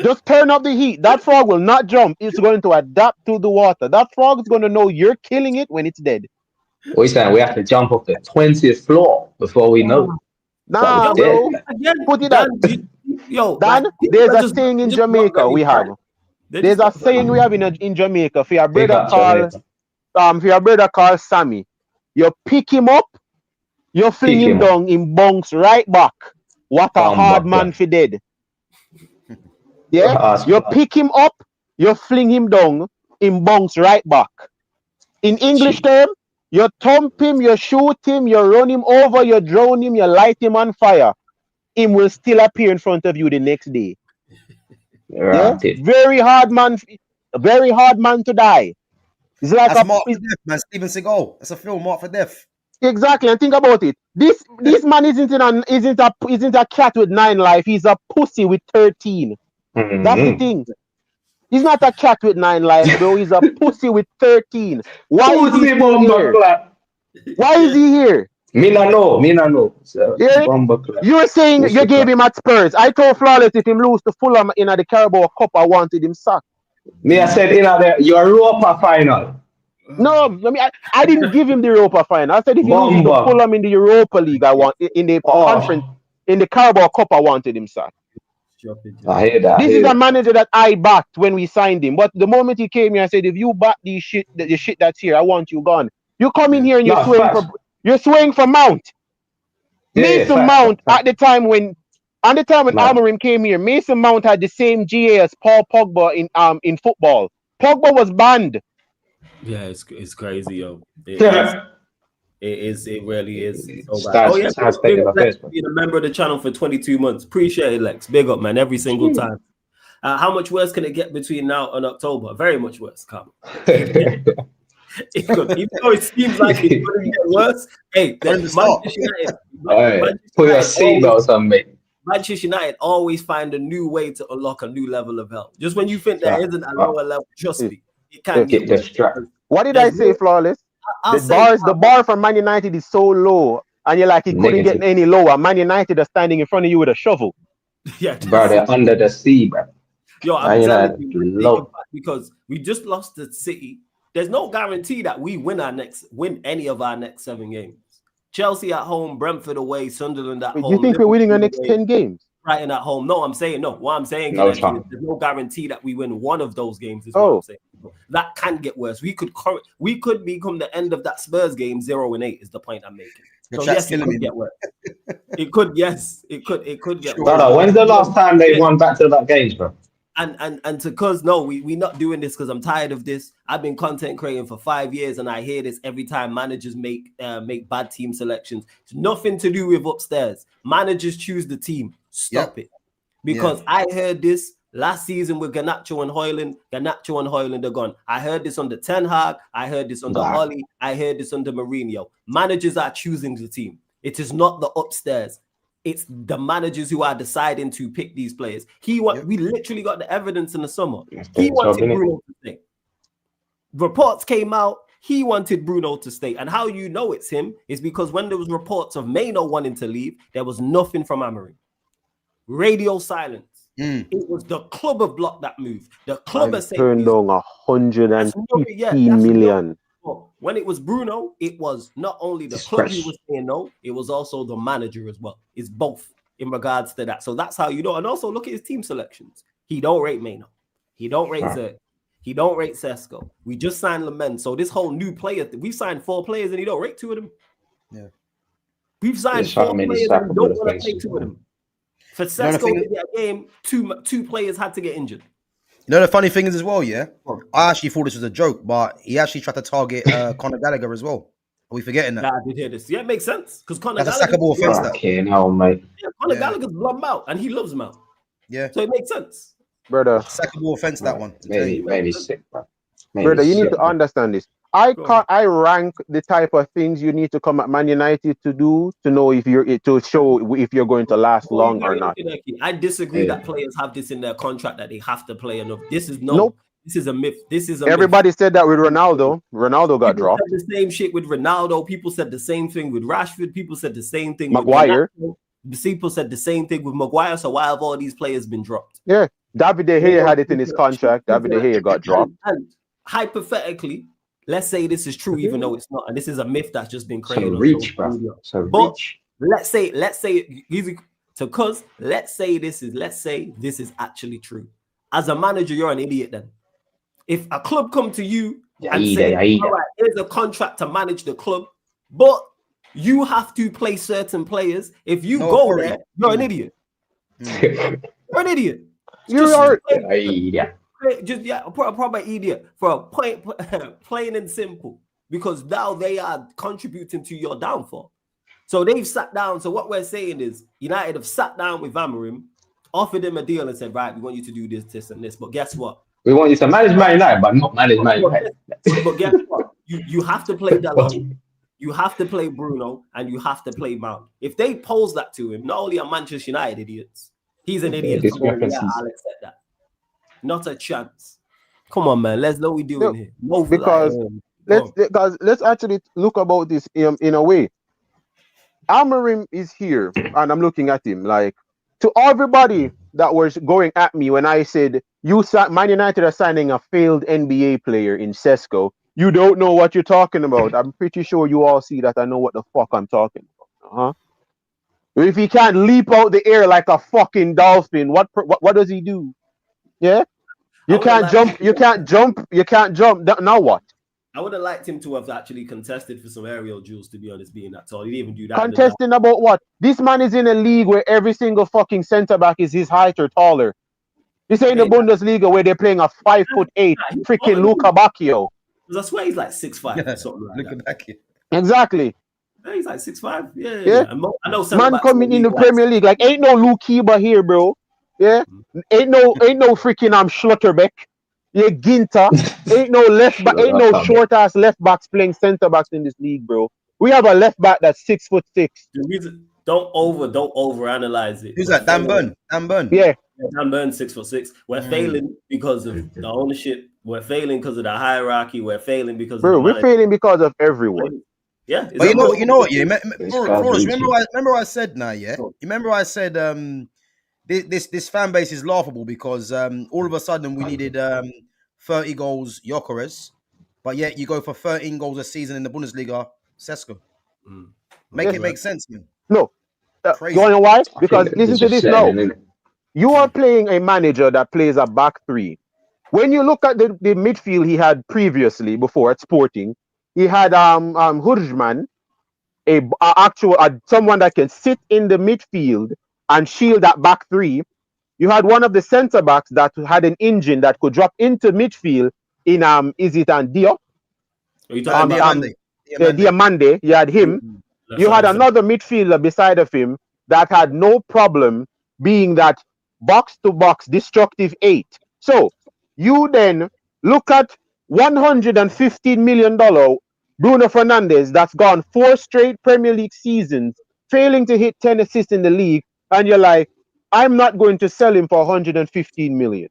Just turn up the heat. That frog will not jump. It's going to adapt to the water. That frog is going to know you're killing it when it's dead. What are you saying? We have to jump off the 20th floor before we know. Nah, bro. Put it on. Dan, there's a saying in Jamaica we have. There's a saying we have in Jamaica for your brother called Sammy. You pick him up, you fling him down, him bounce right back. What a hard man for dead. Yeah, you pick him up, you fling him down, him bounce right back. In English term, you thump him, you shoot him, you run him over, you drown him, you light him on fire. Him will still appear in front of you the next day. Yeah? Very hard man to die. It's like that's Mark for Death, man. Steven Seagal. That's a film, Mark for Death. Exactly, and think about it. This man isn't a cat with 9 lives. He's a pussy with 13. That's the thing. He's not a cat with 9 lives, bro. He's a pussy with 13. Why is he here? Why is he here? Me no know. So, you're saying you gave him at Spurs. I told Flawless if him lose to Fulham in the Carabao Cup, I wanted him sacked. Me, I said in the Europa final. No, I didn't give him the Europa final. I said if he loses to Fulham in the Europa League, I want in the conference in the Carabao Cup, I wanted him sacked. I hear that. This is a manager that I backed when we signed him. But the moment he came here, I said, if you back the shit that's here, I want you gone. You come in here and you're swaying for Mount. Mason Mount at the time when AMORIM came here, Mason Mount had the same GA as Paul Pogba in football. Pogba was banned. Yeah, it's crazy, yo. It really is. So bad. Oh yeah, being a member of the channel for 22 months. Appreciate it, Lex. Big up, man. Every single time. How much worse can it get between now and October? Very much worse, Carl. It could. Even though it seems like it's going to get worse. Hey, Manchester United. Put your seatbelts on, mate. Manchester United always find a new way to unlock a new level of help. Just when you think there isn't a lower level, trust me, it can get distracted. What did I say, Flawless? The bar for Man United is so low, and you're like, it couldn't get any lower. Man United are standing in front of you with a shovel. Yeah, bro, they're under the sea, bro. Yo, I'm telling you, because we just lost to City. There's no guarantee that we win any of our next 7 games. Chelsea at home, Brentford away, Sunderland at home. Do you think we're winning our next 10 games? Brighton at home. No, I'm saying no. What I'm saying is there's no guarantee that we win one of those games. Is what I'm saying. That can get worse. We could become the end of that Spurs game 0-8 is the point I'm making. So yes, it could get worse. It could get worse. Brother, when's the last time they won back-to-back games, bro? And because we're not doing this because I'm tired of this. I've been content creating for 5 years and I hear this every time managers make bad team selections. It's nothing to do with upstairs. Managers choose the team. Stop it. Because I heard this last season with Garnacho and Højlund. Garnacho and Højlund are gone. I heard this under Ten Hag. I heard this under Holly. I heard this under Mourinho. Managers are choosing the team. It is not the upstairs. It's the managers who are deciding to pick these players. We literally got the evidence in the summer. He wanted Bruno to stay. Reports came out. He wanted Bruno to stay. And how you know it's him is because when there was reports of Maino wanting to leave, there was nothing from AMORIM. Radio silence. It was the club have blocked that move. The club has said turned down 115 million. When it was Bruno, it was not only the club who was saying no, it was also the manager as well. It's both in regards to that. So that's how you know. And also look at his team selections. He don't rate Maino. He don't rate Zerk. He don't rate Sesko. We just signed Lemon. So this whole new player, we've signed 4 players and he don't rate 2 of them. Yeah. We've signed 4 players and we don't want to play 2 of them. For Sesko to get a game, two players had to get injured. You know the funny thing is as well, yeah? I actually thought this was a joke, but he actually tried to target Conor Gallagher as well. Are we forgetting that? Yeah, I did hear this. Yeah, it makes sense. Because Conor That's a sackable offense, that. Mate. Yeah, Conor Gallagher's blood him out, and he loves him out. Yeah. So it makes sense. Brother. Sackable offense, that one. Maybe sick, bro. Brother, you need to understand this. I rank the type of things you need to come at Man United to do to know if you're going to last long or not. I disagree that players have this in their contract that they have to play enough. This is this is a myth. Everybody said that with Ronaldo. Ronaldo got dropped. Said the same shit with Ronaldo. People said the same thing with Rashford. People said the same thing Maguire. with people said the same thing with Maguire. So why have all these players been dropped? Yeah. David De Gea had it in his contract. David De Gea got dropped. And hypothetically, let's say this is true, even though it's not, and this is a myth that's just been created. Let's say let's say this is actually true. As a manager, you're an idiot then. If a club come to you and say, all right, here's a contract to manage the club, but you have to play certain players. If you go there, you're an idiot. You're an idiot. You're a proper idiot for a point, plain and simple, because now they are contributing to your downfall. So they've sat down. So what we're saying is United have sat down with Amorim, offered him a deal and said, right, we want you to do this, this, and this. But guess what? We want you to manage Man United, but not manage Man United. But guess what? You have to play Dalot, you have to play Bruno, and you have to play Mount. If they pose that to him, not only are Manchester United idiots, he's an idiot. I'll accept that. Not a chance. Come on, man. Let's know what we're doing here. No, because let's actually look about this in a way. Amorim is here, and I'm looking at him like, to everybody that was going at me when I said Man United are signing a failed NBA player in Sesko. You don't know what you're talking about. I'm pretty sure you all see that I know what the fuck I'm talking about. If he can't leap out the air like a fucking dolphin, what does he do? Yeah? You can't jump. Now what? I would have liked him to have actually contested for some aerial duels, to be honest, being that tall. He didn't even do that. Contesting about what? This man is in a league where every single fucking centre back is his height or taller. This ain't the Bundesliga where they're playing a 5'8" freaking Luca Bacchio. Because I swear he's like 6'5" or something like Luca Bacchio. Exactly. Yeah, he's like 6'5". Yeah. I know man coming in the Premier League like ain't no Luke Keeba here, bro. Yeah, ain't no freaking Schlotterbeck. Yeah, Ginter. Ain't no left back, ain't no short ass left backs playing centre backs in this league, bro. We have a left back that's 6'6". Don't overanalyze it. Who's that? Dan Burn. Yeah. Dan Burn 6'6". We're failing because of the ownership. We're failing because of the hierarchy. We're failing because we're failing because of everyone. Yeah, but you know what? Yeah, Flores, remember I said now. Yeah, you remember I said this fan base is laughable because all of a sudden we needed 30 goals Gyökeres, but yet you go for 13 goals a season in the Bundesliga, Sesko. Make it make sense, man. No, you know why? Because listen to this now. You are playing a manager that plays a back three. When you look at the midfield he had previously before at Sporting, he had Hurjman, someone that can sit in the midfield and shield that back three. You had one of the centre backs that had an engine that could drop into midfield in Diop? Diamande. You had him. You had another midfielder beside of him that had no problem being that box-to-box destructive 8. So you then look at $115 million Bruno Fernandes that's gone 4 straight Premier League seasons, failing to hit 10 assists in the league, and you're like, I'm not going to sell him for $115 million.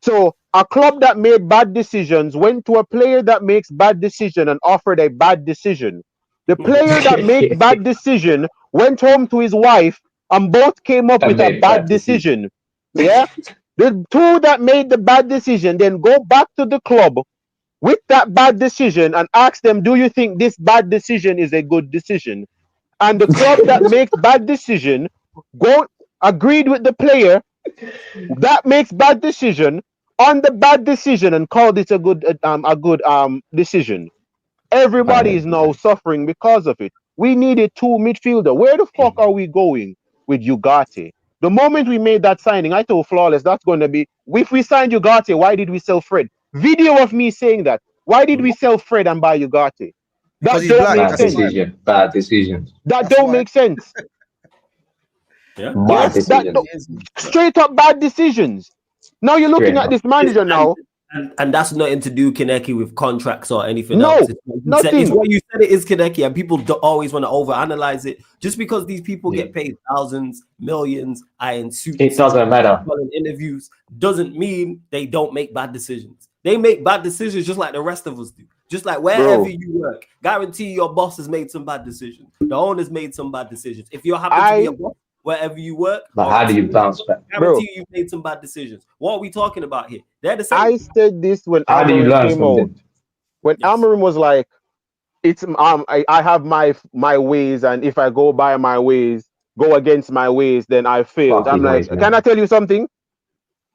So a club that made bad decisions went to a player that makes bad decision and offered a bad decision. The player that made bad decision went home to his wife and both came up with a bad decision. Yeah? The two that made the bad decision then go back to the club with that bad decision and ask them, do you think this bad decision is a good decision? And the club that makes bad decision agreed with the player that makes bad decision on the bad decision and called it a good decision. Everybody is now suffering because of it. We needed two midfielder. Where the fuck are we going with Ugarte? The moment we made that signing, I told Flawless that's going to be, if we signed Ugarte, why did we sell Fred? Video of me saying that. Why did we sell Fred and buy Ugarte? That don't make sense. Bad decision. That don't make sense. Yeah. Bad decision. Straight up bad decisions. Now you're looking at this manager now. And that's nothing to do, Kaneki, with contracts or anything no, else. Nothing. It's what you said it is, Kaneki, and people always want to overanalyze it. Just because these people get paid thousands, millions, in suits, it doesn't matter. In interviews, doesn't mean they don't make bad decisions. They make bad decisions just like the rest of us do. Just like wherever you work, guarantee your boss has made some bad decisions. The owner's made some bad decisions. If you're happy to be a boss, wherever you work, but how do you bounce back? Guarantee you've made some bad decisions. What are we talking about here? They're the same. I said this when how do you learn came out. When AMORIM was like, "It's I have my ways, and if I go by my ways, go against my ways, then I failed." I'm like, can I tell you something?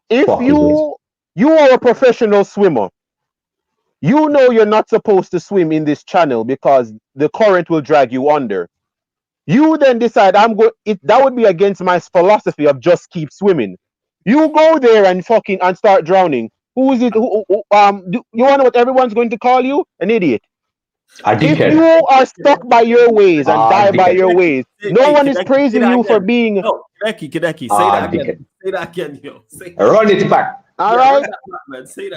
If you are a professional swimmer, you know you're not supposed to swim in this channel because the current will drag you under. You then decide that would be against my philosophy of just keep swimming. You go there and start drowning. Who is it? You want to know what everyone's going to call you? An idiot. If you are stuck by your ways and die by your ways, no one is praising you for being. No, Kaneki, say that again. Say that again, yo. Run it back. All right.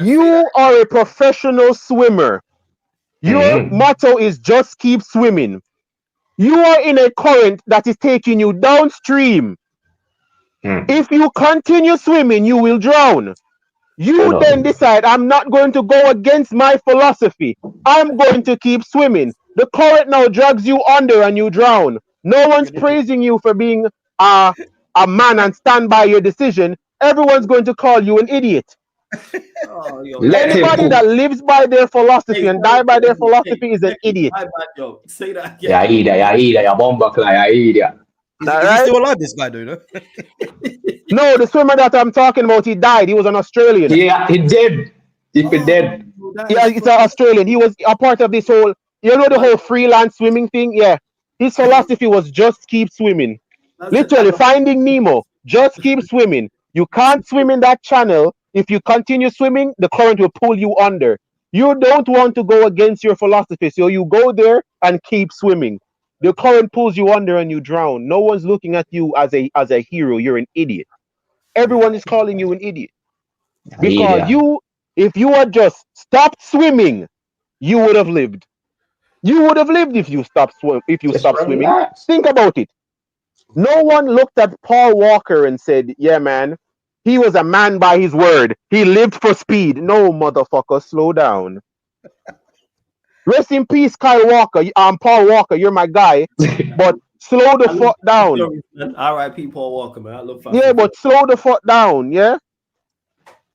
You are a professional swimmer. Your motto is just keep swimming. You are in a current that is taking you downstream. If you continue swimming, you will drown. You then decide, I'm not going to go against my philosophy. I'm going to keep swimming. The current now drags you under and you drown. No one's praising you for being a man and stand by your decision. Everyone's going to call you an idiot. Anybody that lives by their philosophy and die by their philosophy is an idiot. Say that again. Yeah, Is he still alive, this guy, though? No, the swimmer that I'm talking about, he died. He was an Australian. Yeah, he did. He dead. Yeah, it's an Australian. He was a part of this whole, the whole freelance swimming thing. Yeah. His philosophy was just keep swimming. Literally, Finding Nemo. Just keep swimming. You can't swim in that channel. If you continue swimming, the current will pull you under. You don't want to go against your philosophy, so you go there and keep swimming. The current pulls you under and you drown. No one's looking at you as a hero. You're an idiot. Everyone is calling you an idiot. Because if you had just stopped swimming, you would have lived. You would have lived if you stopped swimming. Think about it. No one looked at Paul Walker and said, yeah, man, he was a man by his word. He lived for speed. No, motherfucker, slow down. Rest in peace, Paul Walker, you're my guy, but slow the fuck down. R.I.P. Paul Walker, man. Yeah, but slow the fuck down, yeah?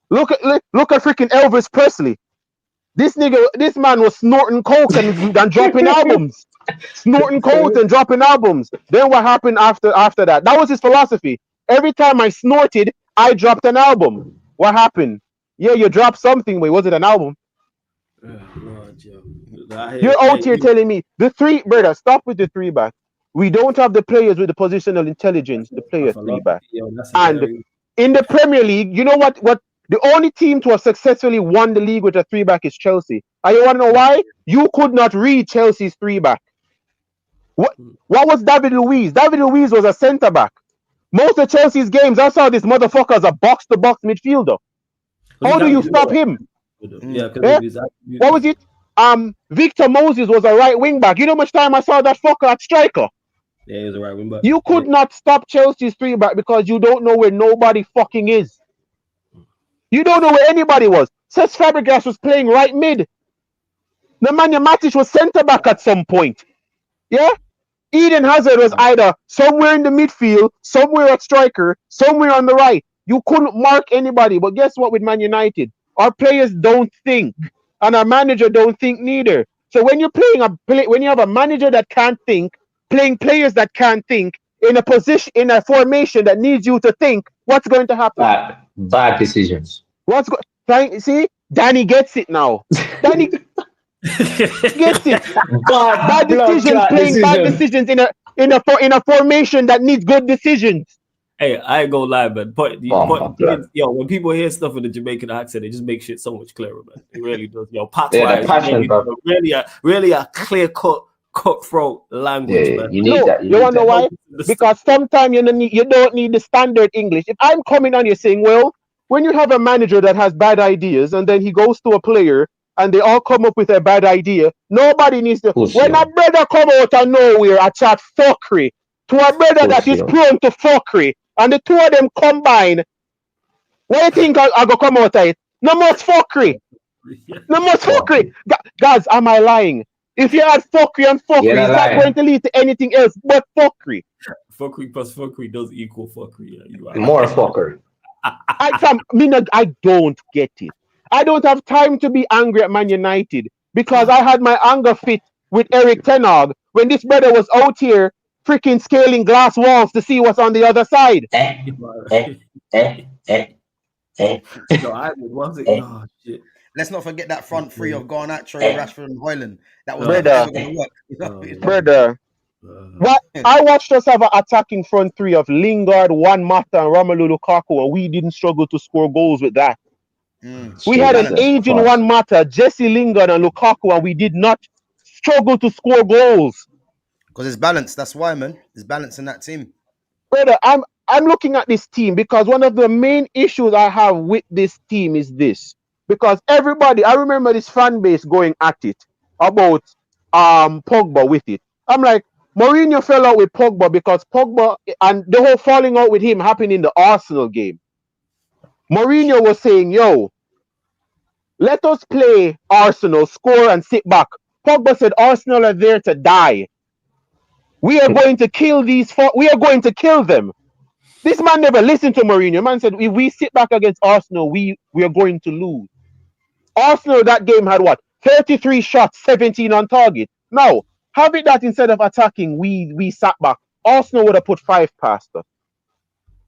Look at freaking Elvis Presley. This man was snorting coke and dropping albums. Snorting coke and dropping albums. Then what happened after that? That was his philosophy. Every time I snorted, I dropped an album. What happened? Yeah, you dropped something. Wait, was it an album? You're out here telling me stop with the 3-back. We don't have the players with the positional intelligence to play a 3-back. And in the Premier League, you know what the only team to have successfully won the league with a 3-back is Chelsea. And you want to know why? You could not read Chelsea's 3-back. What was David Luiz? David Luiz was a centre-back. Most of Chelsea's games, I saw this motherfucker as a box-to-box midfielder. How do you stop him? Yeah, what was it? Victor Moses was a right wing back. You know how much time I saw that fucker at striker? Yeah, he was a right wing back. You could not stop Chelsea's 3-back because you don't know where nobody fucking is. You don't know where anybody was. Cesc Fabregas was playing right mid. Nemanja Matic was centre back at some point. Yeah? Eden Hazard was either somewhere in the midfield, somewhere at striker, somewhere on the right. You couldn't mark anybody. But guess what with Man United? Our players don't think, and our manager don't think neither. So when you're when you have a manager that can't think, playing players that can't think in a position, in a formation that needs you to think, what's going to happen? Bad decisions. See, Danny gets it now. Danny gets it. Bad decisions, playing bad decisions in a formation that needs good decisions. Hey, I ain't gonna lie, man. Yo, when people hear stuff with the Jamaican accent, it just makes shit so much clearer, man. It really does. Yo, really a clear cutthroat language, man. You need that. You wanna know why? Because sometimes you don't need the standard English. If I'm coming on you saying, well, when you have a manager that has bad ideas and then he goes to a player and they all come up with a bad idea, nobody needs to. When a brother come out of nowhere, I chat fuckery to a brother that is prone to fuckery, and the two of them combine. What do you think I go come out of it? No more fuckery. No more fuckery. Guys, am I lying? If you add fuckery and fuckery, it's not going to lead to anything else but fuckery. Fuckery plus fuckery does equal fuckery. Yeah, more fuckery. I don't get it. I don't have time to be angry at Man United because I had my anger fit with Eric Ten Hag when this brother was out here freaking scaling glass walls to see what's on the other side. Oh, shit. Let's not forget that front three of Garnacho, Rashford, and Højlund. That was never going to work. Brother. What I watched us have an attacking front three of Lingard, Juan Mata, and Romelu Lukaku, and we didn't struggle to score goals with that. We had an aging Juan Mata, Jesse Lingard, and Lukaku, and we did not struggle to score goals. Because it's balanced. That's why, man. It's balance in that team. Brother, I'm looking at this team because one of the main issues I have with this team is this. Because everybody, I remember this fan base going at it about Pogba with it. I'm like, Mourinho fell out with Pogba because Pogba and the whole falling out with him happened in the Arsenal game. Mourinho was saying, yo, let us play Arsenal, score and sit back. Pogba said Arsenal are there to die. We are going to kill we are going to kill them. This man never listened to Mourinho. Man said, if we sit back against Arsenal, we are going to lose. Arsenal that game had what? 33 shots, 17 on target. Now, have it that instead of attacking, we sat back. Arsenal would have put 5 past us.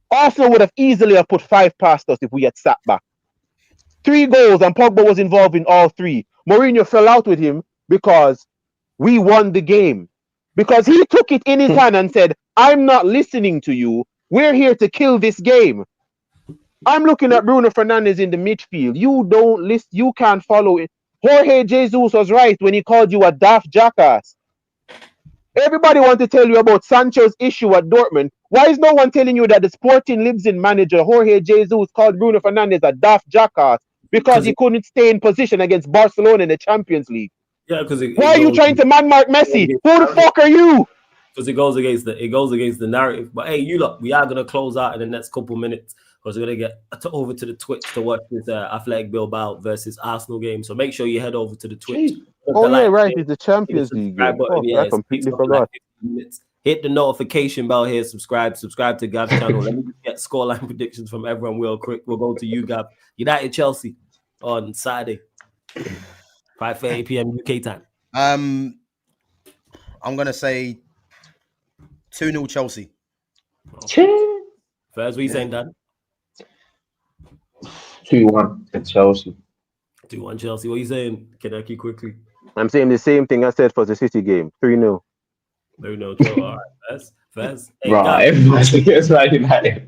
Arsenal would have easily have put 5 past us if we had sat back. 3 goals and Pogba was involved in all 3. Mourinho fell out with him because we won the game. Because he took it in his hand and said, I'm not listening to you. We're here to kill this game. I'm looking at Bruno Fernandes in the midfield. You don't listen. You can't follow it. Jorge Jesus was right when he called you a daft jackass. Everybody wants to tell you about Sancho's issue at Dortmund. Why is no one telling you that the Sporting Lisbon manager, Jorge Jesus, called Bruno Fernandes a daft jackass because he couldn't stay in position against Barcelona in the Champions League? Yeah, because why are you trying to man-mark Messi? Who the fuck are you? Because it goes against the narrative. But hey, you look, we are gonna close out in the next couple minutes because we're gonna get over to the Twitch to watch this Athletic Bilbao versus Arsenal game. So make sure you head over to the Twitch. Oh yeah, right. It's the Champions League game. I completely forgot. Hit the notification bell here. Subscribe to Gav's channel. Let me get scoreline predictions from everyone real quick. We'll go to you, Gav. United Chelsea on Saturday, 5:30 p.m. UK time. I'm gonna say 2-0 Chelsea. First, what you saying, Dan? 2-1 Chelsea. 2-1 Chelsea. What are you saying, Kaneki, quickly? I'm saying the same thing I said for the City game. 3-0. 3-0. All right, first. Hey, right, everyone's against Man United.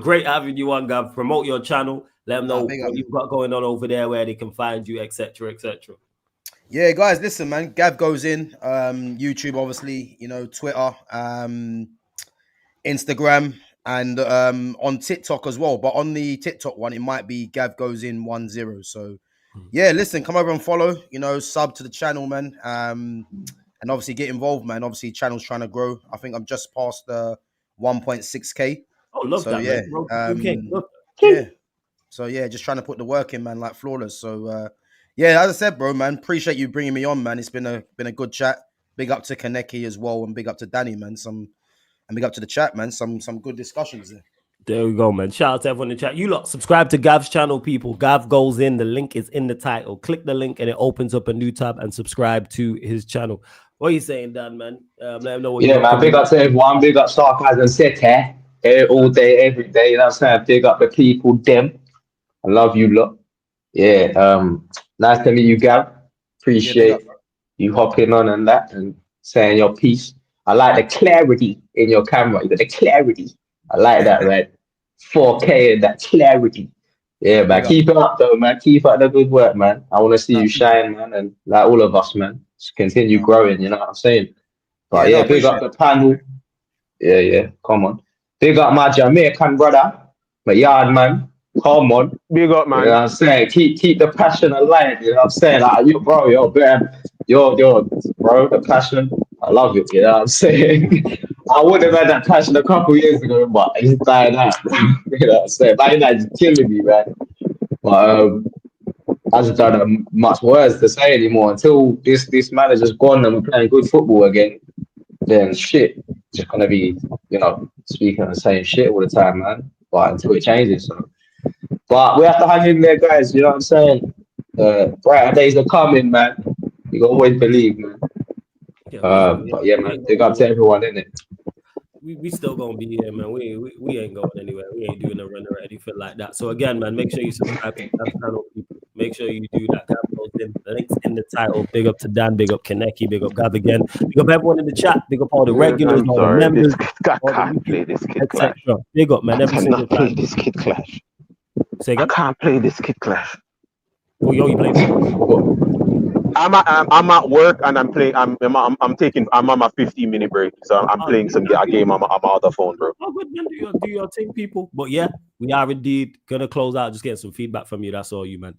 Great having you on, Gav. Promote your channel. Let them know what you've got going on over there, where they can find you, etc., etc. Yeah, guys, listen, man. Gav goes in. YouTube, obviously, Twitter, Instagram, and on TikTok as well. But on the TikTok one, it might be Gav goes in 10. So, yeah, listen, come over and follow. Sub to the channel, man. And obviously get involved, man. Obviously, channel's trying to grow. I think I'm just past 1.6K. Oh, love that, yeah, man. Yeah. So yeah, just trying to put the work in, man, like flawless. So yeah, as I said, bro, man, appreciate you bringing me on, man. It's been a good chat. Big up to Kaneki as well, and big up to Danny, man. And big up to the chat, man. Some good discussions there. There we go, man. Shout out to everyone in the chat. You lot, subscribe to Gav's channel, people. Gav goes in. The link is in the title. Click the link and it opens up a new tab and subscribe to his channel. What are you saying, Dan, man? Let him know what yeah, man. Big up to everyone. Big up Sarcasm City. All day, every day. You know what I'm saying? Big up the people, them. I love you, lot. Yeah. Nice to meet you, Gav. Appreciate you hopping on and that and saying your piece. I like the clarity in your camera. You got the clarity. I like that, right? 4K and that clarity. Yeah, man. Keep it up, though, man. Keep up the good work, man. I want to see you shine, man. And like all of us, man, just continue growing. You know what I'm saying? But yeah, big up the panel. Yeah. Come on. Big up my Jamaican brother, my yard man. Come on. Big up, man. You know what I'm saying? Keep the passion alive. You know what I'm saying? Like, you're better. You're, bro, the passion. I love it. You know what I'm saying? I would have had that passion a couple years ago, but it's dying out. You know what I'm saying? Like, that's killing me, man. But I just don't have much words to say anymore until this manager's gone and we're playing good football again. Then shit, just gonna be, speaking the same shit all the time, man. But until it changes, so. But we have to hang in there, guys. You know what I'm saying? Brighter days are coming, man. You can always believe, man. But yeah, man, big up to everyone, innit? We still gonna be here, man. We ain't going anywhere. We ain't doing a run or anything like that. So again, man, make sure you subscribe to that channel, people. Make sure you do that. The links in the title. Big up to Dan. Big up Kaneki. Big up Gav again. Big up everyone in the chat. Big up all the regulars, all the members. I can't play this Kid Clash. Big up, man. Every single play this Kid Clash. Say again? I can't play this Kid Clash. Oh, yo, you play? I'm at work and I'm playing. I'm on my 15-minute break, so I'm playing a game on my other phone, bro. Oh, good, man. Do your thing, people. But yeah, we are indeed gonna close out. Just getting some feedback from you. That's all, you, man.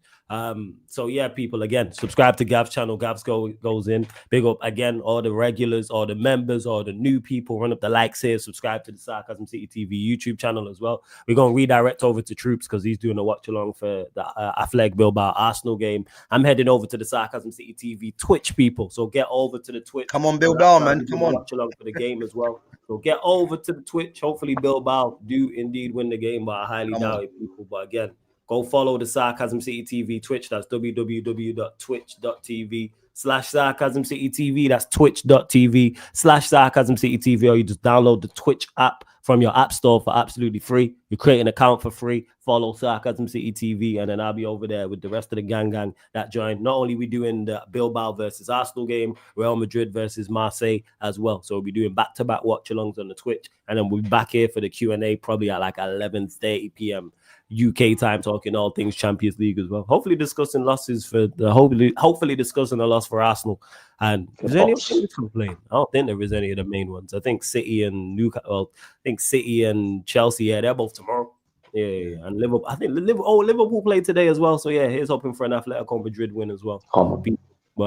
So yeah, people. Again, subscribe to Gav's channel. Gav's goes in. Big up again, all the regulars, all the members, all the new people. Run up the likes here. Subscribe to the Sarcasm City TV YouTube channel as well. We're gonna redirect over to Troops because he's doing a watch along for the Athletic Bilbao Arsenal game. I'm heading over to the Sarcasm City TV Twitch, people. So get over to the Twitch. Come on, Bilbao, man. Come on. Watch along for the game as well. So get over to the Twitch. Hopefully Bilbao do indeed win the game, but I highly doubt it, people. But again, go follow the Sarcasm City TV Twitch. That's www.twitch.tv/Sarcasm City TV. That's twitch.tv/Sarcasm City TV. Or you just download the Twitch app from your app store for absolutely free. You create an account for free. Follow Sarcasm City TV, and then I'll be over there with the rest of the gang that joined. Not only we doing the Bilbao versus Arsenal game, Real Madrid versus Marseille as well. So we'll be doing back-to-back watch-alongs on the Twitch, and then we'll be back here for the Q&A probably at like 11:30 p.m. UK time, talking all things Champions League as well. Hopefully discussing losses for the hopefully discussing a loss for Arsenal. And is there any other things to complain? I don't think there is any of the main ones. I think City and Newcastle. Well, I think City and Chelsea. Yeah, they're both tomorrow. Yeah. And Liverpool. I think Liverpool played today as well. So yeah, here's hoping for an Atletico Madrid win as well. Well,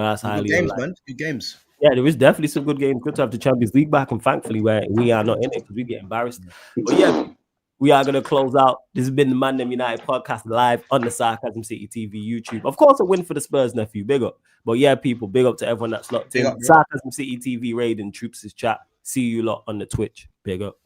that's highly good games, man. Good games. Yeah, there is definitely some good games. Good to have the Champions League back, and thankfully we are not in it because we get embarrassed. But yeah. We are going to close out. This has been the ManDem United podcast live on the Sarcasm City TV YouTube. Of course, a win for the Spurs, nephew. Big up. But yeah, people, big up to everyone that's locked in. Sarcasm City TV raiding Troops' chat. See you lot on the Twitch. Big up.